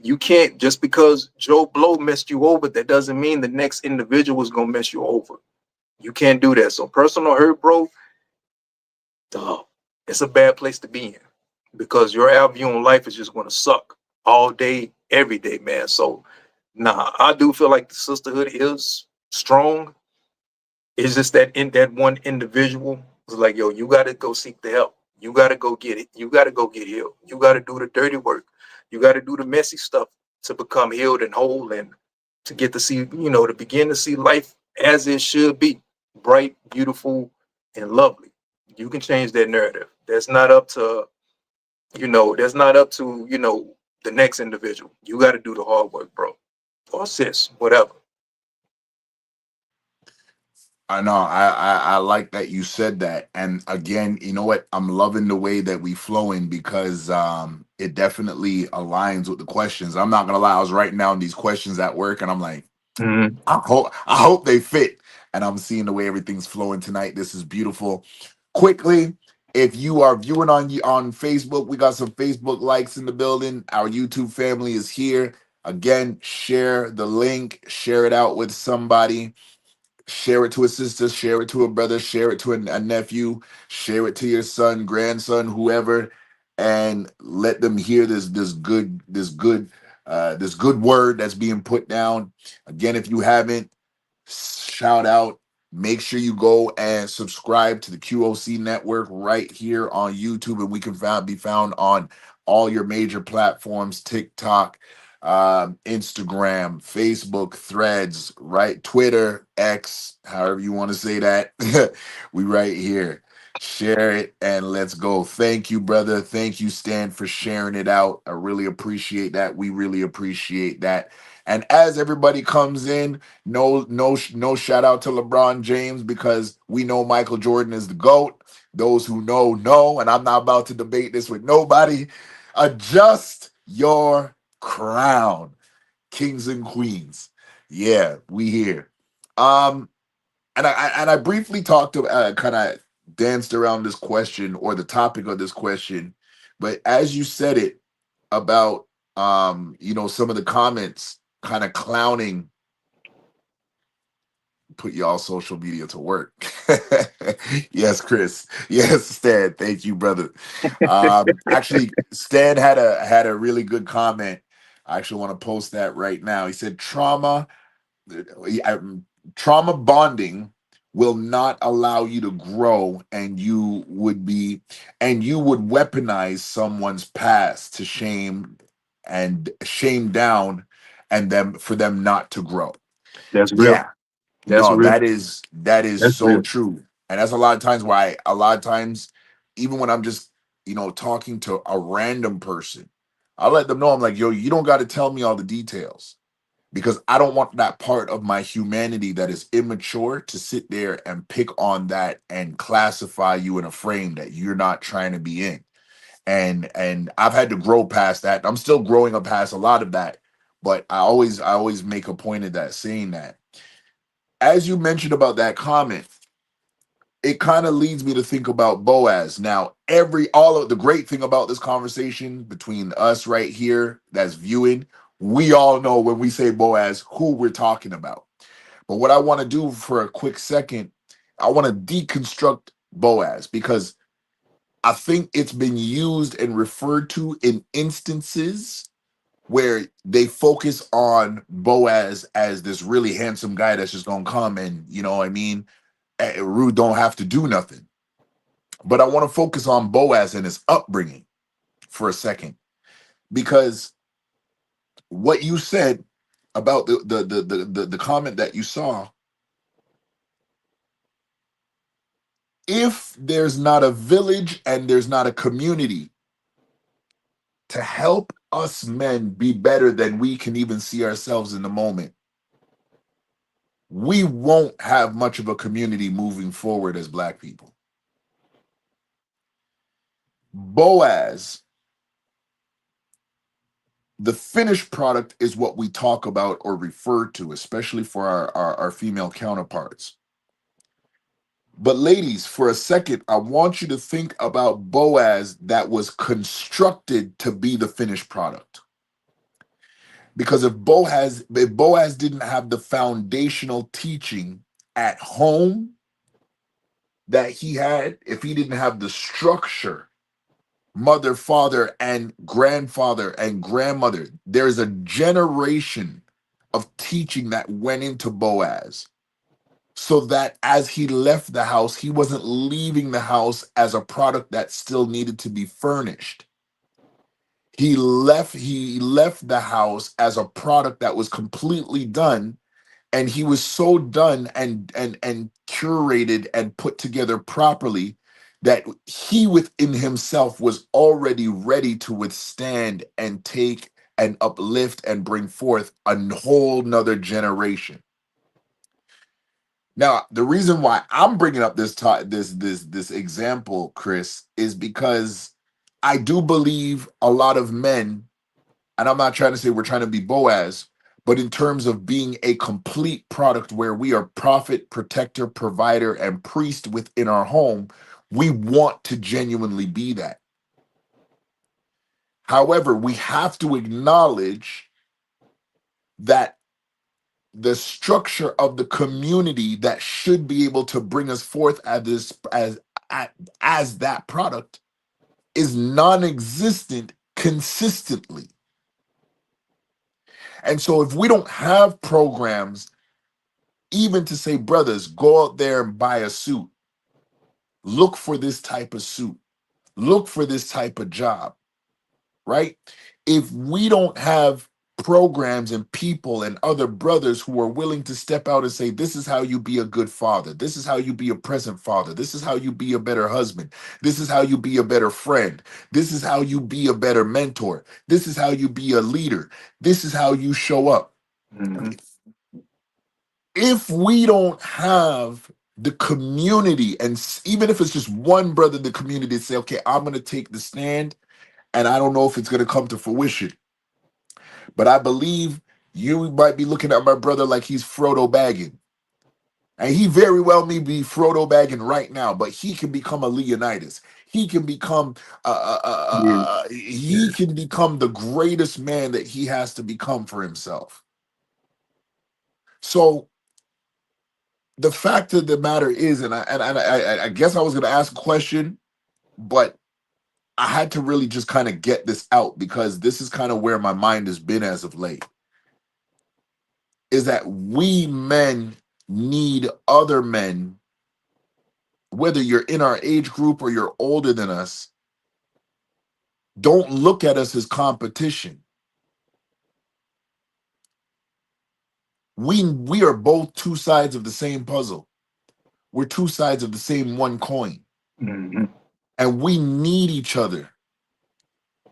You can't, just because Joe Blow messed you over, that doesn't mean the next individual is going to mess you over. You can't do that. So personal hurt, bro, it's a bad place to be in because your view on life is just going to suck all day, every day, man. So, nah, I do feel like the sisterhood is strong. It's just that in that one individual was like, yo, you got to go seek the help. You got to go get it. You got to go get healed. You got to do the dirty work. You got to do the messy stuff to become healed and whole and to get to see, to begin to see life as it should be, bright, beautiful, and lovely. You can change that narrative. That's not up to, the next individual. You got to do the hard work, bro. Or sis, whatever. I know. I like that you said that. And again, you know what? I'm loving the way that we flowing because it definitely aligns with the questions. I'm not gonna lie, I was writing down these questions at work and I'm like, I hope they fit. And I'm seeing the way everything's flowing tonight. This is beautiful. Quickly, if you are viewing on Facebook, we got some Facebook likes in the building. Our YouTube family is here. Again, share the link, share it out with somebody. Share it to a sister, share it to a brother, share it to a nephew, share it to your son, grandson, whoever, and let them hear this good word that's being put down. Again, if you haven't, shout out. Make sure you go and subscribe to the QOC Network right here on YouTube, and we can be found on all your major platforms: TikTok, Instagram, Facebook, Threads, right? Twitter, X, however you want to say that. We right here. Share it and let's go. Thank you, brother. Thank you, Stan, for sharing it out. I really appreciate that. We really appreciate that. And as everybody comes in, no shout out to LeBron James because we know Michael Jordan is the GOAT. Those who know, and I'm not about to debate this with nobody. Adjust your crown, kings and queens. Yeah, we here. And I briefly talked to kind of danced around this question or the topic of this question, but as you said it about some of the comments kind of clowning, put y'all social media to work. Yes, Chris. Yes, Stan. Thank you, brother. Actually, Stan had a really good comment. I actually want to post that right now. He said trauma bonding will not allow you to grow, and you would weaponize someone's past to shame down and them for them not to grow. That's real. Yeah. That's No, real. that is That's so real. true. And that's a lot of times, even when I'm just, talking to a random person, I let them know, I'm like, yo, you don't got to tell me all the details because I don't want that part of my humanity that is immature to sit there and pick on that and classify you in a frame that you're not trying to be in. And I've had to grow past that. I'm still growing up past a lot of that, but I always make a point of that, saying that as you mentioned about that comment, it kind of leads me to think about Boaz. Now, all of the great thing about this conversation between us right here that's viewing, we all know when we say Boaz who we're talking about. But what I want to do for a quick second, I want to deconstruct Boaz, because I think it's been used and referred to in instances where they focus on Boaz as this really handsome guy that's just gonna come and, you know what I mean, Ruth don't have to do nothing. But I want to focus on Boaz and his upbringing for a second, because what you said about the comment that you saw, if there's not a village and there's not a community to help us men be better than we can even see ourselves in the moment, we won't have much of a community moving forward as Black people. Boaz, the finished product, is what we talk about or refer to, especially for our female counterparts. But ladies, for a second, I want you to think about Boaz that was constructed to be the finished product. Because if Boaz didn't have the foundational teaching at home that he had, if he didn't have the structure, mother, father, and grandfather and grandmother, there's a generation of teaching that went into Boaz, so that as he left the house, he wasn't leaving the house as a product that still needed to be furnished. He left the house as a product that was completely done, and he was so done and curated and put together properly that he within himself was already ready to withstand and take and uplift and bring forth a whole nother generation. Now, the reason why I'm bringing up this example, Chris, is because I do believe a lot of men, and I'm not trying to say we're trying to be Boaz, but in terms of being a complete product where we are prophet, protector, provider, and priest within our home, we want to genuinely be that. However, we have to acknowledge that the structure of the community that should be able to bring us forth as that product is non-existent consistently. And so if we don't have programs even to say, brothers, go out there and buy a suit, look for this type of suit, look for this type of job, right? If we don't have programs and people and other brothers who are willing to step out and say, this is how you be a good father, this is how you be a present father, this is how you be a better husband, this is how you be a better friend, this is how you be a better mentor, this is how you be a leader, this is how you show up. Mhm. If we don't have the community, and even if it's just one brother in the community to say, okay, I'm going to take the stand, and I don't know if it's going to come to fruition, but I believe you might be looking at my brother like he's Frodo bagging. And he very well may be Frodo bagging right now, but he can become a Leonidas. He can become Yeah. he can become the greatest man that he has to become for himself. So the fact of the matter is, and I guess I was going to ask a question, but I had to really just kind of get this out, because this is kind of where my mind has been as of late, is that we men need other men, whether you're in our age group or you're older than us. Don't look at us as competition. We are both two sides of the same puzzle. We're two sides of the same one coin. Mhm. And we need each other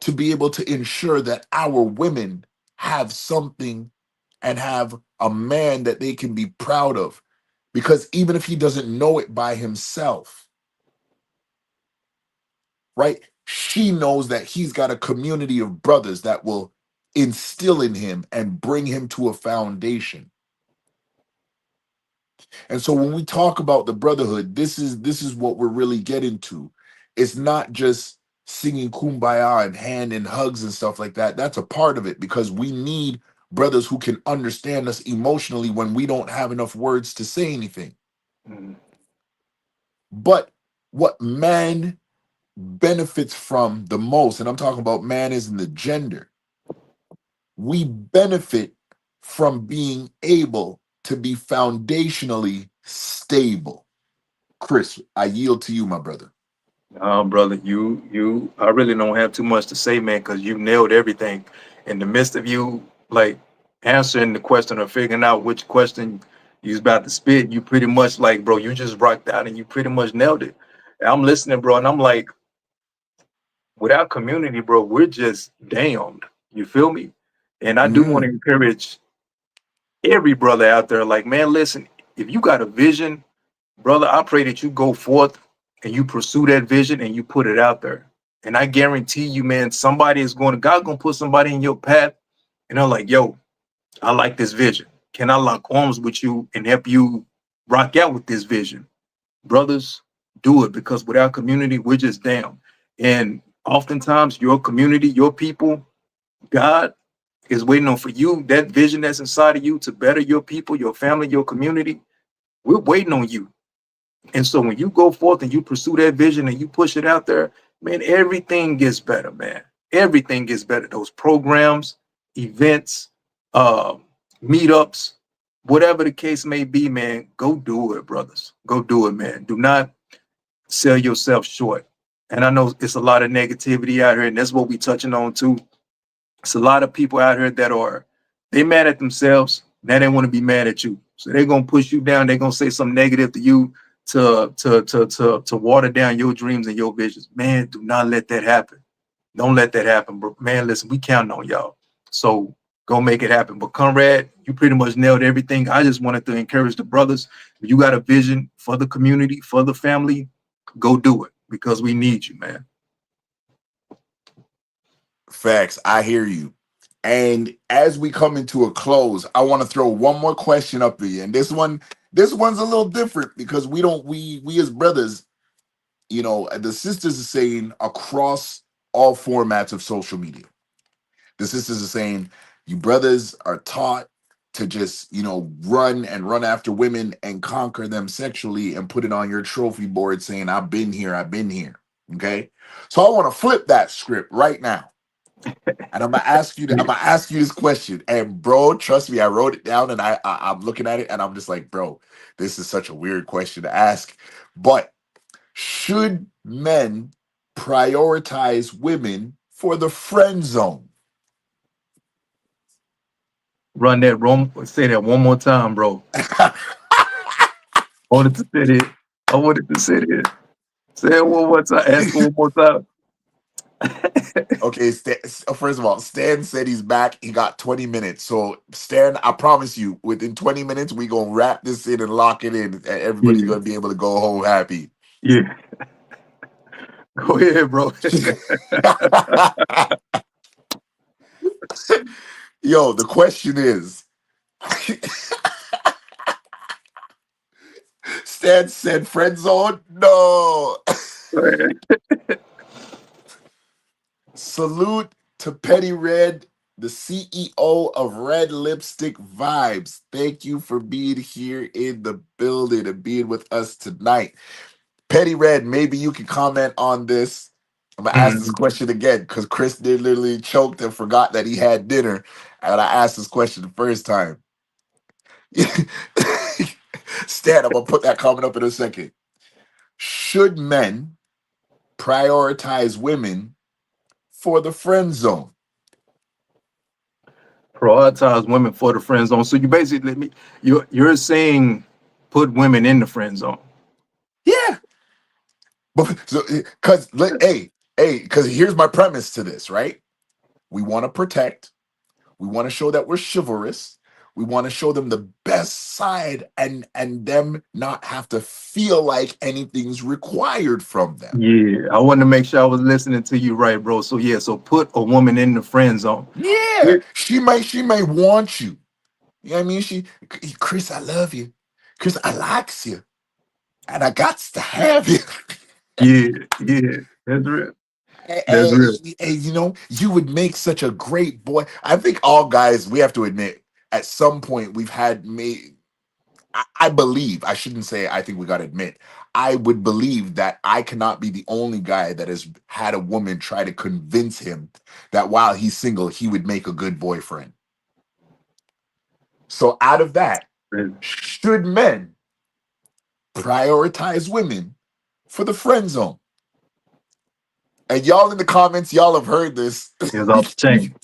to be able to ensure that our women have something and have a man that they can be proud of. Because even if he doesn't know it by himself, right, she knows that he's got a community of brothers that will instill in him and bring him to a foundation. And so when we talk about the brotherhood, this is what we're really getting to. It's not just singing kumbaya and hand and hugs and stuff like that. That's a part of it, because we need brothers who can understand us emotionally when we don't have enough words to say anything. But what man benefits from the most, and I'm talking about man isn't the gender, we benefit from being able to be foundationally stable. Chris, I yield to you, my brother. Brother, I really don't have too much to say, man, because you nailed everything. In the midst of you, like, answering the question or figuring out which question you was about to spit, you pretty much, like, bro, you just rocked out and you pretty much nailed it. And I'm listening, bro, and I'm like, without community, bro, we're just damned. You feel me? And I do want to encourage every brother out there, like, man, listen, if you got a vision, brother, I pray that you go forth and you pursue that vision and you put it out there. And I guarantee you, man, God gonna put somebody in your path, and they're like, yo, I like this vision. Can I lock arms with you and help you rock out with this vision? Brothers, do it, because without community, we're just down. And oftentimes your community, your people, God is waiting on for you, that vision that's inside of you to better your people, your family, your community. We're waiting on you. And so when you go forth and you pursue that vision and you push it out there, man, everything gets better, man. Everything gets better. Those programs, events, meetups, whatever the case may be, man, go do it, brothers. Go do it, man. Do not sell yourself short. And I know it's a lot of negativity out here, and that's what we're touching on too. It's a lot of people out here that they mad at themselves. Now they want to be mad at you. So they're gonna push you down. They're gonna say something negative to you to water down your dreams and your visions. Man, do not let that happen. Don't let that happen, bro. Man, listen, we count on y'all. So go make it happen. But Conrad, you pretty much nailed everything. I just wanted to encourage the brothers. If you got a vision for the community, for the family, go do it, because we need you, man. Facts. I hear you. And as we come into a close, I want to throw one more question up to you. And this one's a little different, because we as brothers, you know, the sisters are saying across all formats of social media. The sisters are saying you brothers are taught to just, you know, run after women and conquer them sexually and put it on your trophy board saying, I've been here. Okay. So I want to flip that script right now. And I'm gonna ask you this question. And bro, trust me, I wrote it down and I'm looking at it and I'm just like, bro, this is such a weird question to ask. But should men prioritize women for the friend zone? Say that one more time, bro. I wanted to say it. Say it one more time. Ask one more time. Okay, first of all, Stan said he's back. He got 20 minutes. So, Stan, I promise you, within 20 minutes, we're going to wrap this in and lock it in. And everybody's going to be able to go home happy. Yeah. Go ahead, bro. Yo, the question is, Stan said friend zone? No. Salute to Petty Red, the CEO of Red Lipstick Vibes. Thank you for being here in the building and being with us tonight. Petty Red, maybe you can comment on this. I'm going to ask this question again, because Chris did literally choked and forgot that he had dinner. And I asked this question the first time. Stan, I'm going to put that comment up in a second. Should men prioritize women for the friend zone? Prioritize women for the friend zone. So you basically, you're saying put women in the friend zone. Yeah. But so, because here's my premise to this, right? We want to protect. We want to show that we're chivalrous. We want to show them the best side and them not have to feel like anything's required from them. Yeah, I wanted to make sure I was listening to you right, bro. So yeah, so put a woman in the friend zone. Yeah, she may want you. You know what I mean? Chris, I love you. because I likes you and I got to have you. Yeah, that's real. That's And, real. and, you know, you would make such a great boy. I think all guys, we have to admit, at some point we've had made. I believe, I shouldn't say I think we got to admit, I would believe that I cannot be the only guy that has had a woman try to convince him that while he's single, he would make a good boyfriend. So out of that, should men prioritize women for the friend zone? And y'all in the comments, y'all have heard this. It's off the chain.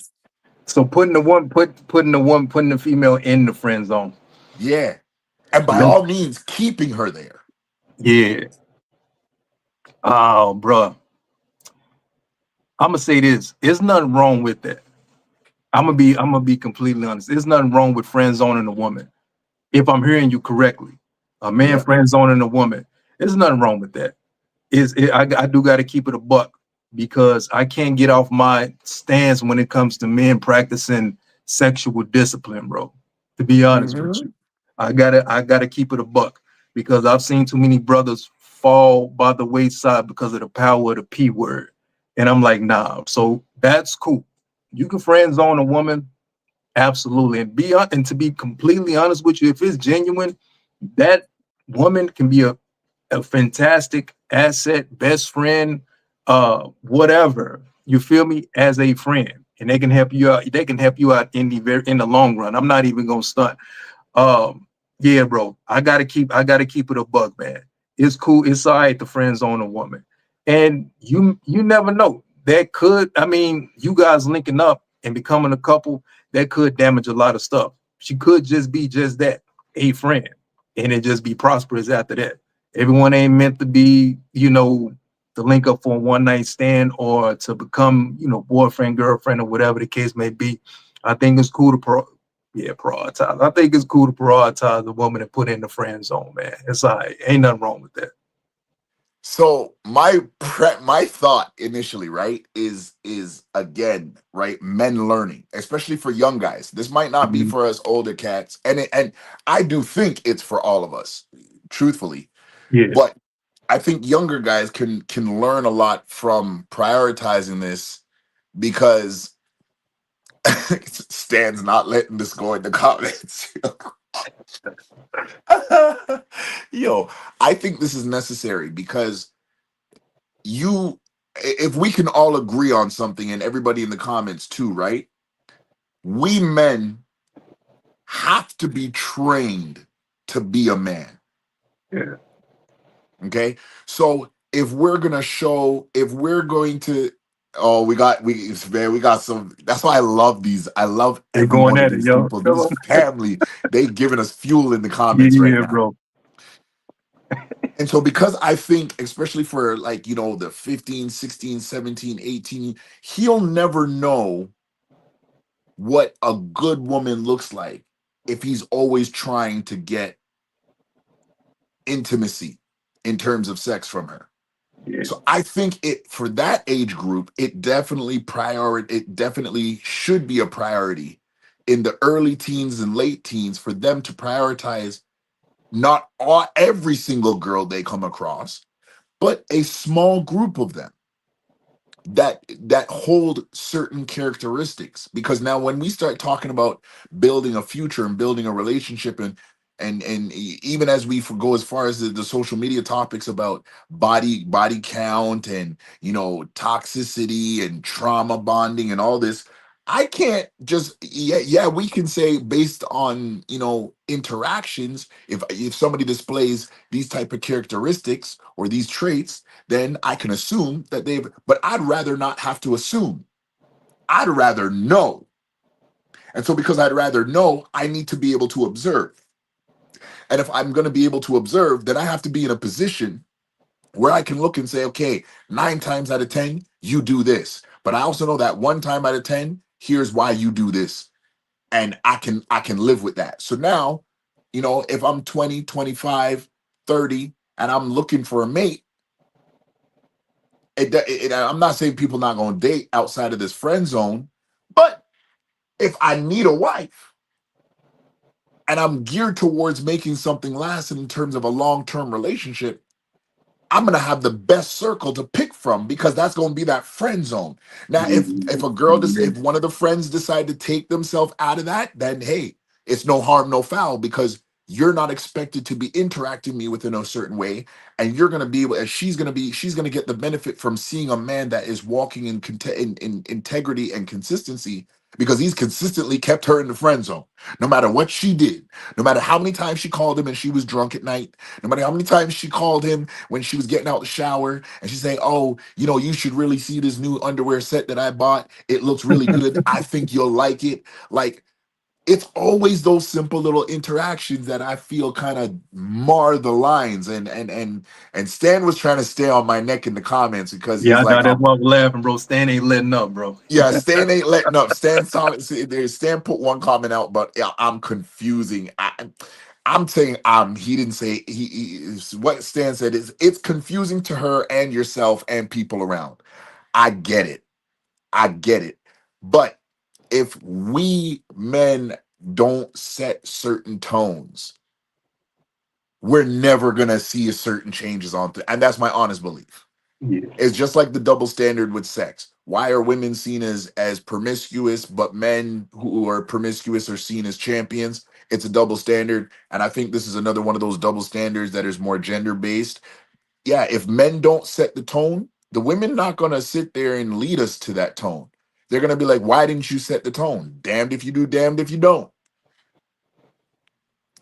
So putting the female in the friend zone. Yeah. And by all means, keeping her there. Yeah. Oh, bro. I'm gonna say this. There's nothing wrong with that. I'm gonna be completely honest. There's nothing wrong with friend zoning a woman. If I'm hearing you correctly, a man friend zoning a woman. There's nothing wrong with that. I do got to keep it a buck because I can't get off my stance when it comes to men practicing sexual discipline, bro. To be honest with you, I gotta keep it a buck because I've seen too many brothers fall by the wayside because of the power of the P word, and I'm like, nah. So that's cool. You can friend zone a woman, absolutely, and to be completely honest with you, if it's genuine, that woman can be a fantastic asset, best friend, whatever. You feel me? As a friend, and they can help you out. They can help you out in the long run. I'm not even gonna stunt. Yeah, bro. I gotta keep it a buck, man. It's cool. It's all right to friend zone a woman, and you never know. That could, I mean, you guys linking up and becoming a couple, that could damage a lot of stuff. She could just be just that, a friend, and it just be prosperous after that. Everyone ain't meant to be, you know, to link up for a one night stand or to become, you know, boyfriend, girlfriend, or whatever the case may be. I think it's cool to prioritize. I think it's cool to prioritize the woman and put in the friend zone, man. It's all right. Ain't nothing wrong with that. So my thought initially, right, is again, right, men learning, especially for young guys. This might not be for us older cats, and I do think it's for all of us, truthfully. Yeah. But I think younger guys can learn a lot from prioritizing this because Stan's not letting this go in the comments. Yo, I think this is necessary because if we can all agree on something, and everybody in the comments too, right? We men have to be trained to be a man. Yeah. Okay. So if we're going to, oh, we got some, that's why I love these. I love They're every going one of at it, these yo. people, this family. They giving us fuel in the comments right now. Bro. And so because I think, especially for like, you know, the 15, 16, 17, 18, he'll never know what a good woman looks like if he's always trying to get intimacy in terms of sex from her. Yeah. So I think for that age group, it definitely should be a priority in the early teens and late teens for them to prioritize not every single girl they come across, but a small group of them that hold certain characteristics. Because now when we start talking about building a future and building a relationship, and even as we go as far as the social media topics about body count and, you know, toxicity and trauma bonding and all this, I can't just we can say based on, you know, interactions, if somebody displays these type of characteristics or these traits, then I can assume that but I'd rather not have to assume. I'd rather know. And so because I'd rather know, I need to be able to observe. And if I'm going to be able to observe, then I have to be in a position where I can look and say, okay, 9 times out of 10, you do this. But I also know that 1 time out of 10, here's why you do this. And I can live with that. So now, you know, if I'm 20, 25, 30, and I'm looking for a mate, I'm not saying people not going to date outside of this friend zone, but if I need a wife, and I'm geared towards making something last in terms of a long-term relationship, I'm gonna have the best circle to pick from because that's gonna be that friend zone. Now, if a girl if one of the friends decide to take themselves out of that, then hey, it's no harm, no foul because you're not expected to be interacting me within a certain way, and you're gonna be able, and she's gonna get the benefit from seeing a man that is walking in integrity and consistency because he's consistently kept her in the friend zone, no matter what she did, no matter how many times she called him and she was drunk at night, no matter how many times she called him when she was getting out the shower and she's saying, oh, you know, you should really see this new underwear set that I bought. It looks really good. I think you'll like it. Like, it's always those simple little interactions that I feel kind of mar the lines. And Stan was trying to stay on my neck in the comments because Yeah, he's I know like, that's why I'm laughing, bro. Stan ain't letting up, bro. yeah, Stan ain't letting up. Stan put one comment out, but yeah, I'm confusing. I'm saying he didn't say what Stan said is it's confusing to her and yourself and people around. I get it. I get it. But if we men don't set certain tones, we're never gonna see a certain changes and that's my honest belief. Yeah. It's just like the double standard with sex. Why are women seen as promiscuous, but men who are promiscuous are seen as champions? It's a double standard, and I think this is another one of those double standards that is more gender based. Yeah, if men don't set the tone, the women not gonna sit there and lead us to that tone. They're gonna be like, "Why didn't you set the tone? Damned if you do, damned if you don't."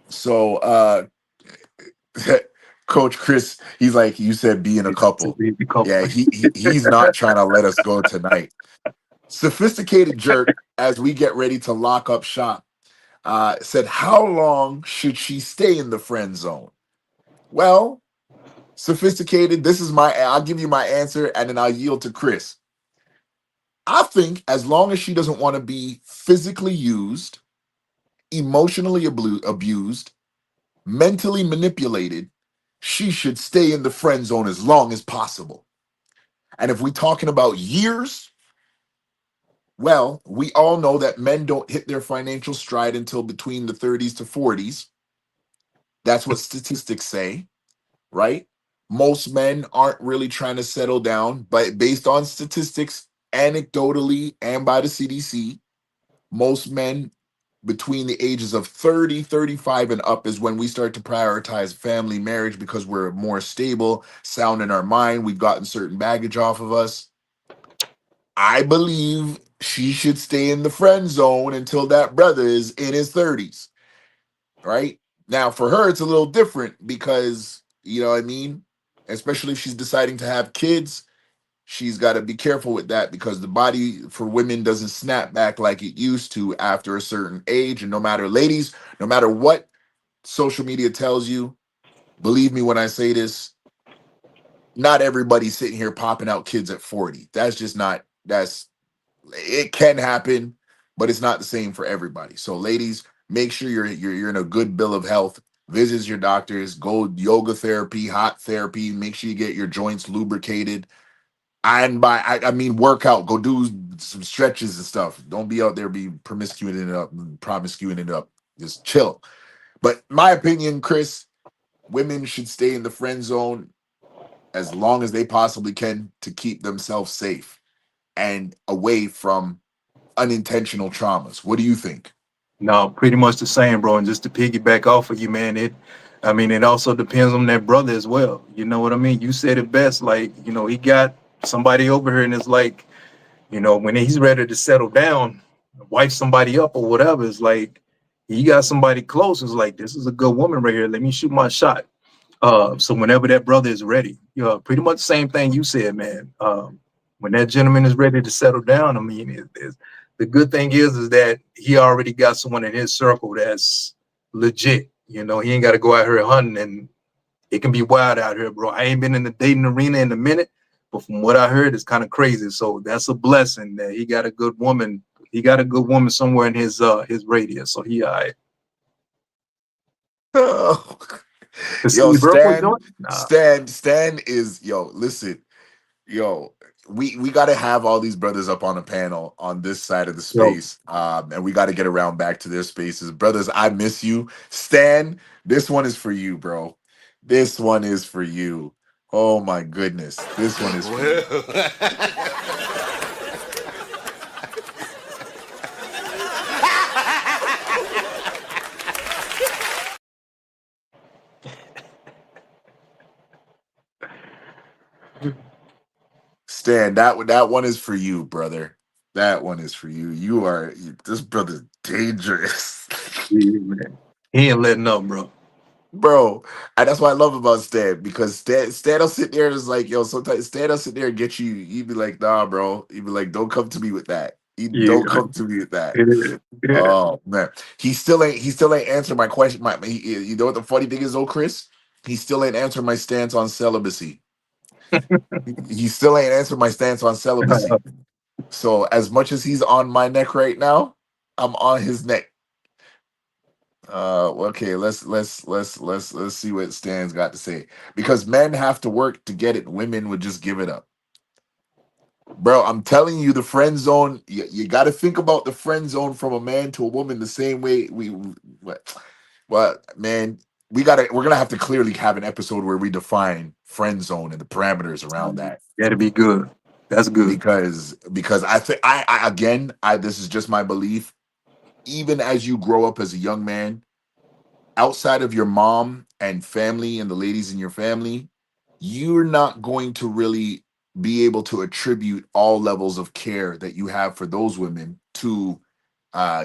So, Coach Chris, he's like, you said being a couple. Yeah, he's not trying to let us go tonight. Sophisticated Jerk, as we get ready to lock up shop, said, how long should she stay in the friend zone? Well, Sophisticated, I'll give you my answer and then I'll yield to Chris. I think as long as she doesn't want to be physically used, emotionally abused, mentally manipulated, she should stay in the friend zone as long as possible. And if we're talking about years, well, we all know that men don't hit their financial stride until between the 30s to 40s. That's what statistics say, right? Most men aren't really trying to settle down, but based on statistics, anecdotally, and by the CDC, most men between the ages of 30, 35, and up is when we start to prioritize family marriage because we're more stable, sound in our mind. We've gotten certain baggage off of us. I believe she should stay in the friend zone until that brother is in his 30s, right? Now, for her, it's a little different because, you know what I mean? Especially if she's deciding to have kids, she's got to be careful with that because the body for women doesn't snap back like it used to after a certain age. And no matter, ladies, no matter what social media tells you, believe me when I say this, not everybody's sitting here popping out kids at 40. That's just not, it can happen, but it's not the same for everybody. So ladies, make sure you're in a good bill of health. Visit your doctors, go yoga therapy, hot therapy, make sure you get your joints lubricated. And I mean workout, go do some stretches and stuff. Don't be out there be promiscuing it up. Just chill. But my opinion, Chris, women should stay in the friend zone as long as they possibly can to keep themselves safe and away from unintentional traumas. What do you think? No, pretty much the same, bro. And just to piggyback off of you, man, it also depends on that brother as well. You know what I mean? You said it best. Like, he got somebody over here and it's like, when he's ready to settle down, wife somebody up or whatever, it's like he got somebody close. It's like, this is a good woman right here. Let me shoot my shot. So whenever that brother is ready, pretty much the same thing you said, man. When that gentleman is ready to settle down, I mean, the good thing is that he already got someone in his circle that's legit. He ain't got to go out here hunting, and it can be wild out here, bro. I ain't been in the dating arena in a minute, but from what I heard, it's kind of crazy. So that's a blessing that he got a good woman. He got a good woman somewhere in his radius. So he all right. Yo, Stan is listen. Yo, we got to have all these brothers up on a panel on this side of the Yo, space, and we got to get around back to their spaces. Brothers, I miss you. Stan, this one is for you, bro. This one is for you. Oh my goodness, this one is for you. Stan, that one is for you, brother. That one is for you. This brother's dangerous. yeah, man. He ain't letting up, bro. Bro, and that's what I love about Stan, because Stan will sit there and is like, yo, sometimes Stan will sit there and get you. You'd be like, nah, bro. You'd be like, don't come to me with that. Yeah, Don't come to me with that. yeah, yeah. Oh man, he still ain't answered my question. You know what the funny thing is, though, Chris? He still ain't answered my stance on celibacy. He still ain't answered my stance on celibacy. So as much as he's on my neck right now, I'm on his neck. Okay, let's see what Stan's got to say. Because men have to work to get it, women would just give it up. Bro, I'm telling you, the friend zone, you got to think about the friend zone from a man to a woman the same way well, man, we're gonna have to clearly have an episode where we define friend zone and the parameters around that. That'd be good. That's good. Because I think I again, this is just my belief. Even as you grow up as a young man, outside of your mom and family and the ladies in your family, you're not going to really be able to attribute all levels of care that you have for those women to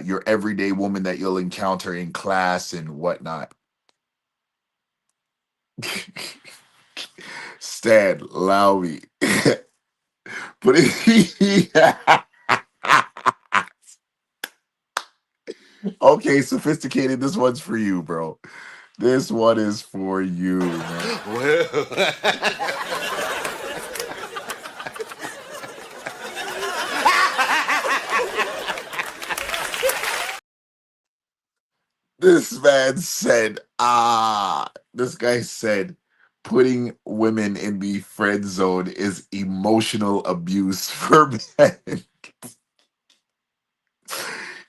your everyday woman that you'll encounter in class and whatnot. Stan, allow me. But okay, sophisticated. This one's for you, bro. This one is for you, man. This man said, this guy said, putting women in the friend zone is emotional abuse for men.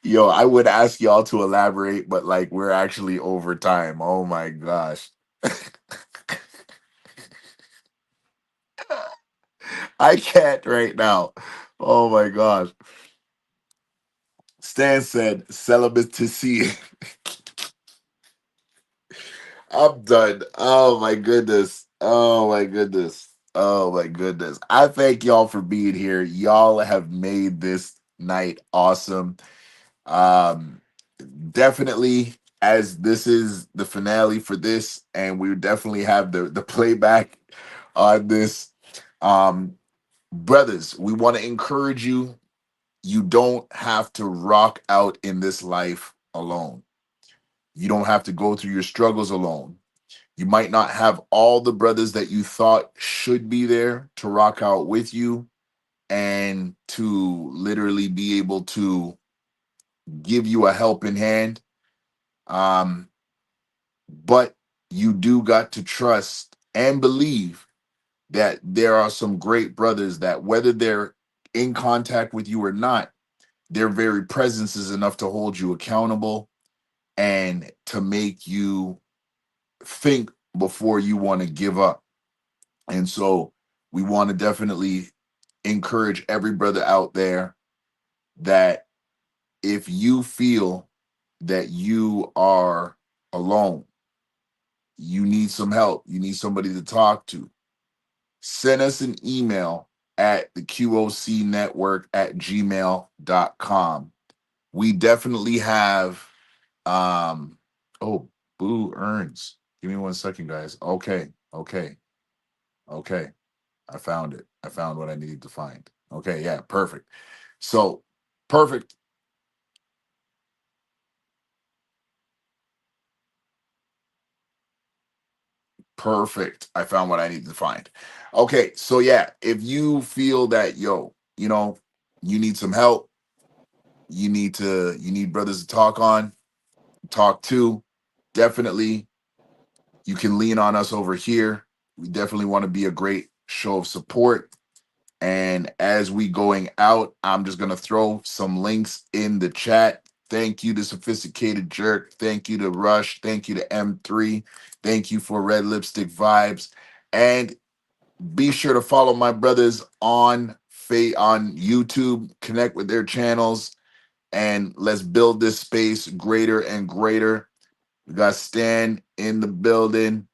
Yo, I would ask y'all to elaborate, but like we're actually over time. Oh my gosh. I can't right now. Oh my gosh. Stan said celibacy. I'm done. Oh my goodness. Oh my goodness. Oh my goodness. I thank y'all for being here. Y'all have made this night awesome. Um Definitely, as this is the finale for this, and we definitely have the playback on this. Um Brothers, we want to encourage you. You don't have to rock out in this life alone. You don't have to go through your struggles alone. You might not have all the brothers that you thought should be there to rock out with you and to literally be able to give you a helping hand. Um, but you do got to trust and believe that there are some great brothers that, whether they're in contact with you or not, their very presence is enough to hold you accountable and to make you think before you want to give up. And so we want to definitely encourage every brother out there that if you feel that you are alone, you need some help, you need somebody to talk to, send us an email at the QOC Network at gmail.com. We definitely have oh, Boo earns. Give me 1 second, guys. Okay. I found it. I found what I needed to find. Okay, yeah, perfect. So, perfect. Perfect. I found what I needed to find. Okay, so yeah, if you feel that, yo, you need some help, you need brothers to talk to, definitely you can lean on us over here. We definitely want to be a great show of support. And as we going out, I'm just gonna throw some links in the chat. Thank you to Sophisticated Jerk. Thank you to Rush. Thank you to M3. Thank you for Red Lipstick Vibes. And be sure to follow my brothers on YouTube. Connect with their channels, and let's build this space greater and greater. We got Stan in the building.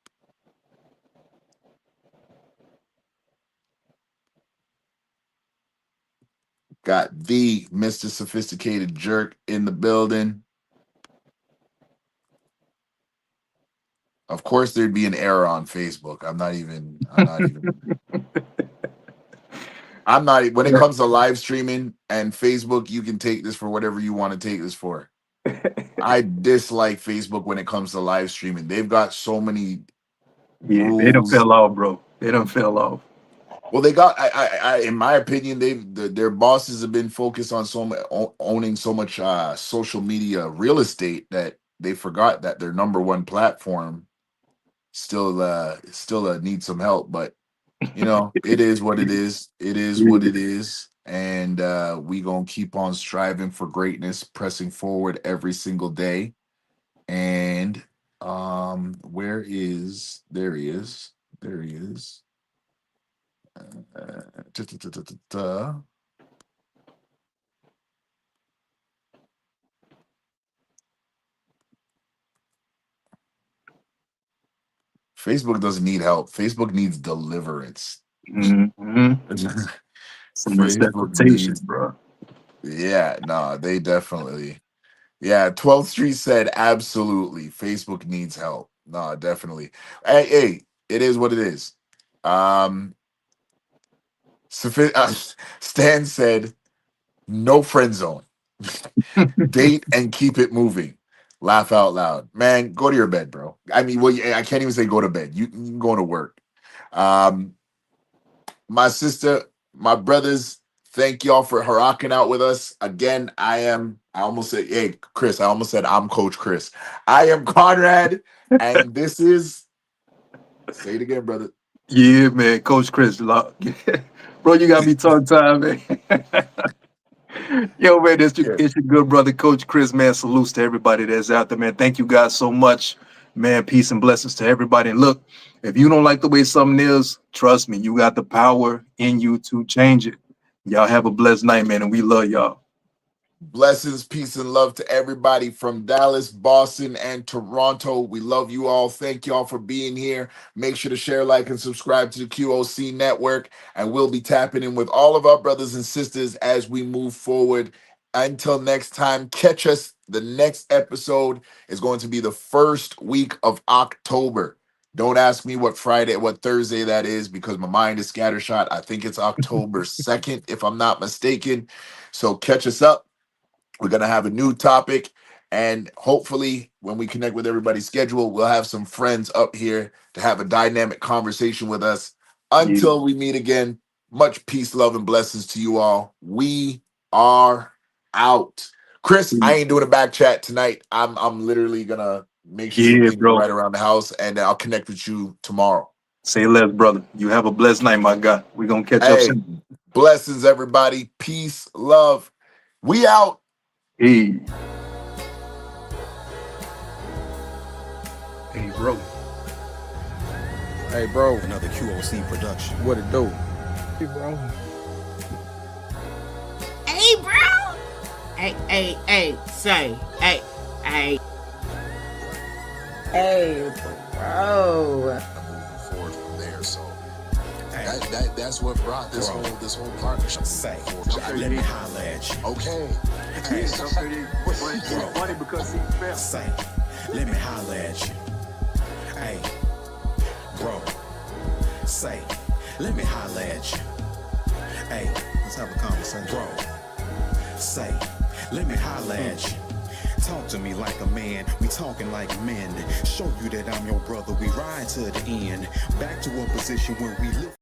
Got the Mr. Sophisticated Jerk in the building. Of course, there'd be an error on Facebook. I'm not even when it comes to live streaming and Facebook, you can take this for whatever you want to take this for. I dislike Facebook when it comes to live streaming. They've got so many rules. They don't fell off, bro. They don't fell off. Well, they got. In my opinion, their bosses have been focused on owning so much social media real estate that they forgot that their number one platform still needs some help. But you know, it is what it is. It is what it is, and we gonna keep on striving for greatness, pressing forward every single day. And there he is. Facebook doesn't need help. Facebook needs deliverance. Mm-hmm. Some resuscitation, bro. Yeah, no, they definitely. Yeah, 12th Street said absolutely. Facebook needs help. No, definitely. Hey, it is what it is. Stan said, no friend zone. Date and keep it moving. Laugh out loud. Man, go to your bed, bro. I mean, well, I can't even say go to bed. You can go to work. My sister, my brothers, thank y'all for rocking out with us. Again, I almost said, hey, Chris, I almost said I'm Coach Chris. I am Conrad, and this is, say it again, brother. Yeah, man, Coach Chris. Bro, you got me tongue-tied, man. Yo, man, it's your good brother, Coach Chris, man. Salutes to everybody that's out there, man. Thank you guys so much, man. Peace and blessings to everybody. And look, if you don't like the way something is, trust me, you got the power in you to change it. Y'all have a blessed night, man, and we love y'all. Blessings, peace, and love to everybody from Dallas, Boston, and Toronto. We love you all. Thank y'all for being here. Make sure to share, like, and subscribe to the QOC Network, and we'll be tapping in with all of our brothers and sisters as we move forward. Until next time, catch us. The next episode is going to be the first week of October. Don't ask me what Thursday that is, because my mind is scattershot. I think it's October 2nd, if I'm not mistaken. So catch us up. We're going to have a new topic, and hopefully when we connect with everybody's schedule, we'll have some friends up here to have a dynamic conversation with us. Until we meet again, much peace, love, and blessings to you all. We are out. Chris, I ain't doing a back chat tonight. I'm literally going to make sure things are right around the house, and I'll connect with you tomorrow. Say less, brother. You have a blessed night, my guy. We're going to catch up soon. Blessings, everybody. Peace, love. We out. Hey, bro. Hey, bro. Another QOC production. What it do? Hey, bro. Hey, bro. Hey, say. Hey. Hey, bro. Moving forward from there, so that's what brought this whole partnership. Say, let me holler at you. Okay. Hey, It's funny because he fell. Say, let me holler at you. Hey, bro. Say, let me holler at you. Hey, let's have a conversation. Bro. Say, let me holler at you. Talk to me like a man, we talking like men. Show you that I'm your brother, we ride to the end. Back to a position where we live.